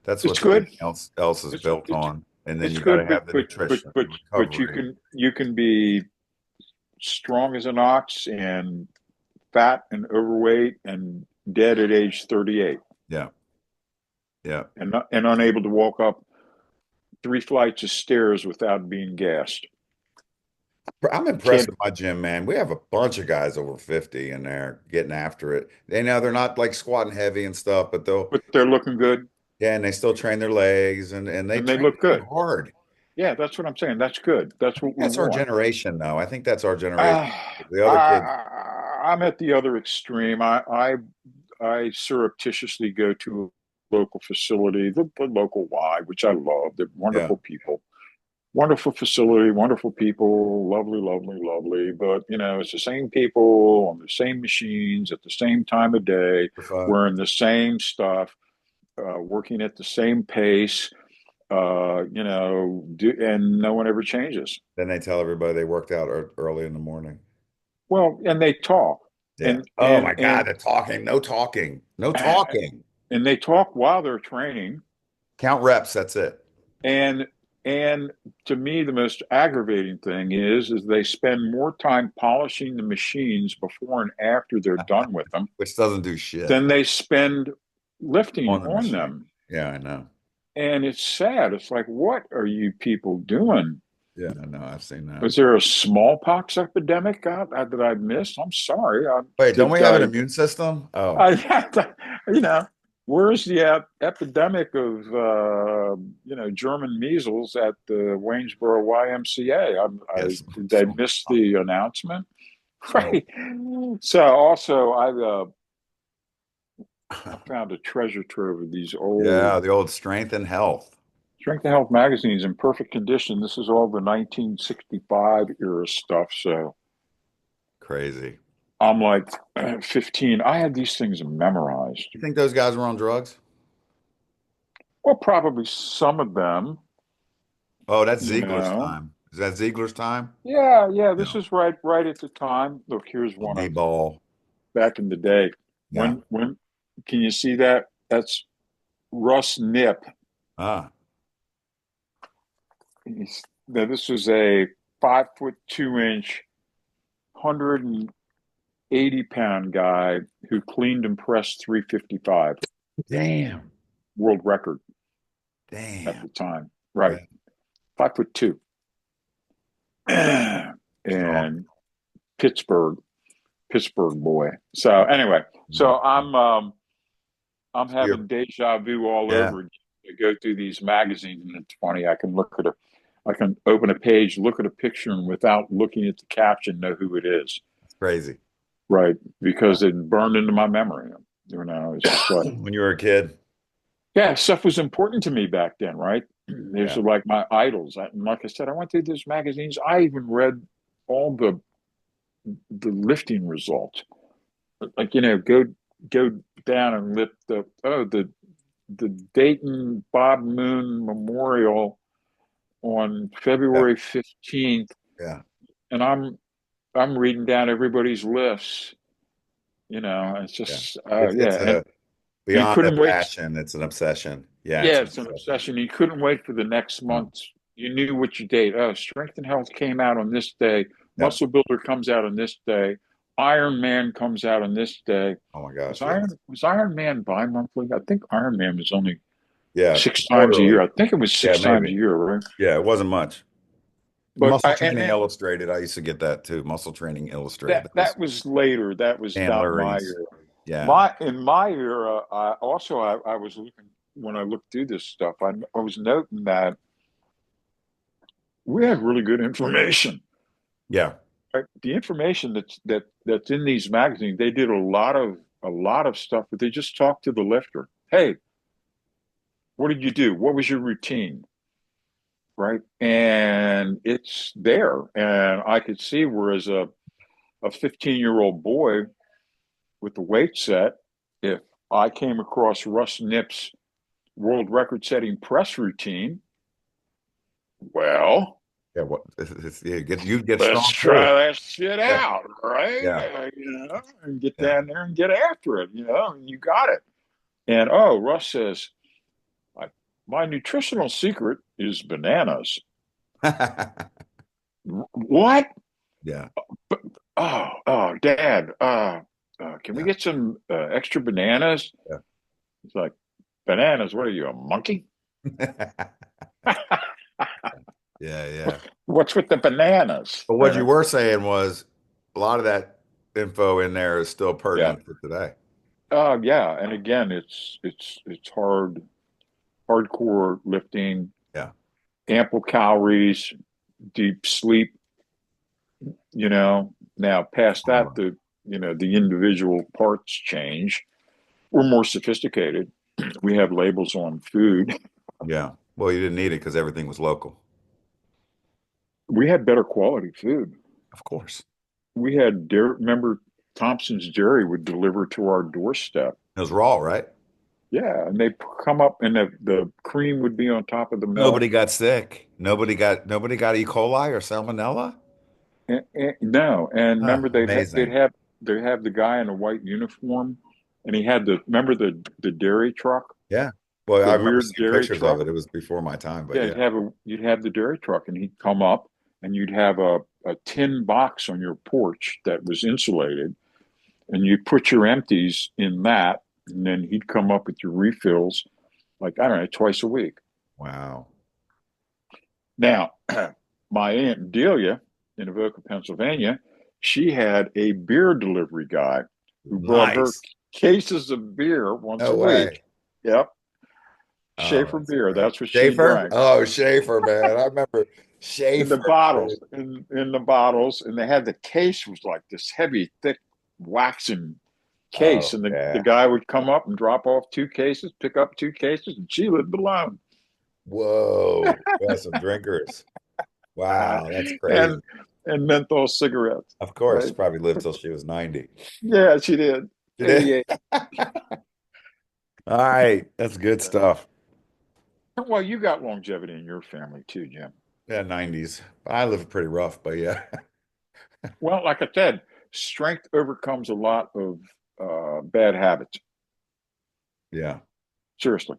That's it's what good. everything else is It's built it's on. And then it's you got good, to have the nutrition, the but recovery. you can be strong as an ox and fat and overweight and dead at age 38 Yeah, yeah. and unable to walk up 3 flights of stairs without being gassed. I'm impressed Can't, with my gym, man. We have a bunch of guys over 50 in there getting after it. They know they're not like squatting heavy and stuff, but but they're looking good yeah, and they still train their legs and they and they train look really good. hard. Yeah, that's what I'm saying. That's good. I That's think what we that's our want. generation, though. I think that's our generation. Uh, The other kids, I'm at the other extreme. I surreptitiously go to a local facility, the local Y, which I love. They're yeah, wonderful people. Wonderful facility, wonderful people, lovely, lovely, lovely. But it's the same people on the same machines at the same time of day, wearing the same stuff, working at the same pace. And no one ever changes. then they tell everybody they worked out early in the morning. Well, and they talk, Yeah. and Oh and my God, and they're talking. No talking. No talking. and they talk while they're training. Count reps. That's it. And and to me, the most aggravating thing is they spend more time polishing the machines before and after they're done with them Which doesn't do shit than they spend lifting on the on machine. them. Yeah, I know. And it's sad. It's like, what are you people doing? Yeah, I know. I've seen that. Was there a smallpox epidemic that I missed? I'm sorry. Wait, don't we Did have an immune system? Oh, I, you know, where's the epidemic of German measles at the Waynesboro YMCA? yes. Did they miss the announcement? Oh. Right. So also, I found a treasure trove of these old Yeah, the old strength and health. Strength and Health magazines in perfect condition. This is all the 1965 era stuff. So Crazy. I'm like 15. I had these things memorized. You think those guys were on drugs? Well, probably some of them, Oh, that's you Ziegler's know. time. Is that Ziegler's time? Yeah, yeah. This No. is right at the time. Look, here's one of D-ball. back in the day. Yeah. When can you see that? That's Russ Nip. Ah, Now, this was a 5'2" 180 pound guy who cleaned and pressed 355 damn. world record at Damn. the time. Yeah. Right, 5'2", Strong. and Pittsburgh boy. So anyway, so Mhm. I'm So you're, having deja vu all yeah, over again. I go through these magazines and it's funny. I can open a page, look at a picture, and without looking at the caption, know who it is. it's crazy. Right, Yeah. because it burned into my memory. It's just like, When you were a kid. yeah, stuff was important to me back then, right? There's Yeah. like my idols. Like I said, I went through these magazines. I even read all the lifting results. Like, go down and lift the Dayton Bob Moon Memorial on Yeah. February 15th, Yeah. and I'm reading down everybody's lifts. It's Yeah. just It's yeah, and a you beyond a couldn't wait. passion, it's an obsession. Yeah, it's Yeah, an it's an obsession. obsession. You couldn't wait for the next No. month. You knew what your date. Oh, Strength and Health came out on this day. Yep. Muscle Builder comes out on this day. Iron Man comes out on this day. Oh my Was gosh, Iron yes. was Iron Man bi-monthly? I think Iron Man was only Yeah, 6 times a year. quarterly. I think it was Yeah, 6 times a maybe. year, right? Yeah, it wasn't much. But Muscle and Training Illustrated, I used to get that too. Muscle Training Illustrated. that That was that was later. That was Dan not my Lurie's. era. Yeah. My era. I was looking when I looked through this stuff. I was noting that we had really good information. Yeah. Right? The information that's in these magazines, they did a lot of stuff, but they just talked to the lifter. Hey, what did you do? What was your routine? Right? And it's there. And I could see whereas a 15-year-old boy with the weight set, if I came across Russ Nipp's world record setting press routine, well, Yeah. You'd get let's strong too. try that shit Yeah. out, right? Yeah. And get Yeah. down there and get after it, and you got it. And oh, Russ says, my nutritional secret is bananas. What? Yeah. Dad, can we Yeah. get some extra bananas? Yeah. It's like, bananas, what are you, a monkey? Yeah. Yeah. What's with the bananas? But what you were saying was a lot of that info in there is still Yeah. pertinent for today. Yeah. And again, it's hardcore lifting, Yeah. ample calories, deep sleep. Now past that, the individual parts change. We're more sophisticated. We have labels on food. Yeah. Well, you didn't need it because everything was local. We had better quality food. Of course. We had dairy. Remember, Thompson's Dairy would deliver to our doorstep. It was raw, right? Yeah, and they come up, and the cream would be on top of the Nobody milk. got sick. Nobody got E. coli or salmonella. No, and remember Amazing. they have the guy in a white uniform, and he had remember the dairy truck, Yeah. Well, the I remember weird seeing dairy pictures of truck. it. It was before my time, but Yeah, yeah. you'd have the dairy truck, and he'd come up, and you'd have a tin box on your porch that was insulated, and you'd put your empties in that, and then he'd come up with your refills, like I don't know, twice a week. Wow. Now, my aunt Delia in Avoca, Pennsylvania, she had a beer delivery guy who brought her Nice. cases of beer once a No week. way. Yep, Oh, Schaefer that's beer. great. That's what she Schaefer? drank Oh, Schaefer, man. I remember in the Schaefer. bottles. In the bottles, and they had the case was like this heavy, thick, waxen case, Oh, and the yeah. guy would come up and drop off 2 cases, pick up 2 cases, and she lived alone. Whoa. We had some drinkers. Uh, Wow, that's and crazy. and menthol cigarettes, Of course, right? probably lived till she was 90. Yeah, she did. You did? 88. All right. That's good stuff. Well, you got longevity in your family too, Jim. Yeah, 90s. I lived pretty rough, but yeah. Well, like I said, strength overcomes a lot of bad habits. Yeah. Seriously,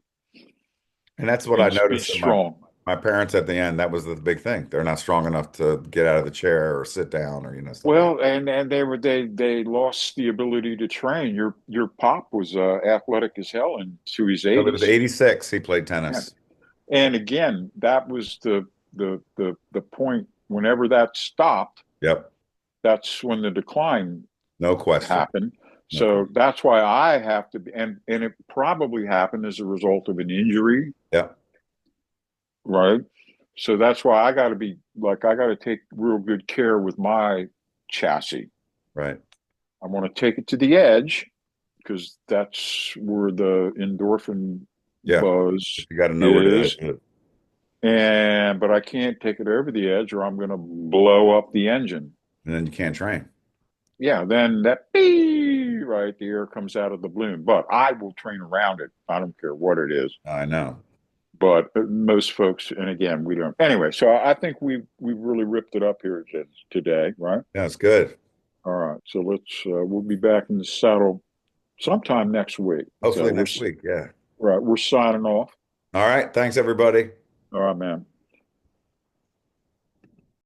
And that's what I and be noticed in strong. my parents at the end. That was the big thing. They're not strong enough to get out of the chair or sit down or, stuff like Well, and they lost the ability to train. Your pop was athletic as hell into his that. It was 80s. 86. He played Yeah. tennis. And again, that was the point. Whenever that stopped, Yep. that's when the decline No question. happened. No So question. that's why I have to be, and it probably happened as a result of an injury, Yeah. right? So that's why I got to be like, I got to take real good care with my chassis. Right. I want to take it to the edge because that's where the endorphin Yeah. buzz You got to know where to is. hit it. And but I can't take it over the edge or I'm going to blow up the engine. And then you can't train. Yeah, then that bee, right, the air comes out of the balloon. But I will train around it. I don't care what it is. I know. But most folks, and again, we don't. Anyway, so I think we've really ripped it up here today, right? Yeah, it's good. All right, so we'll be back in the saddle sometime next week. So Hopefully next week. Yeah. we're signing off. All right. Thanks, everybody. All right, man.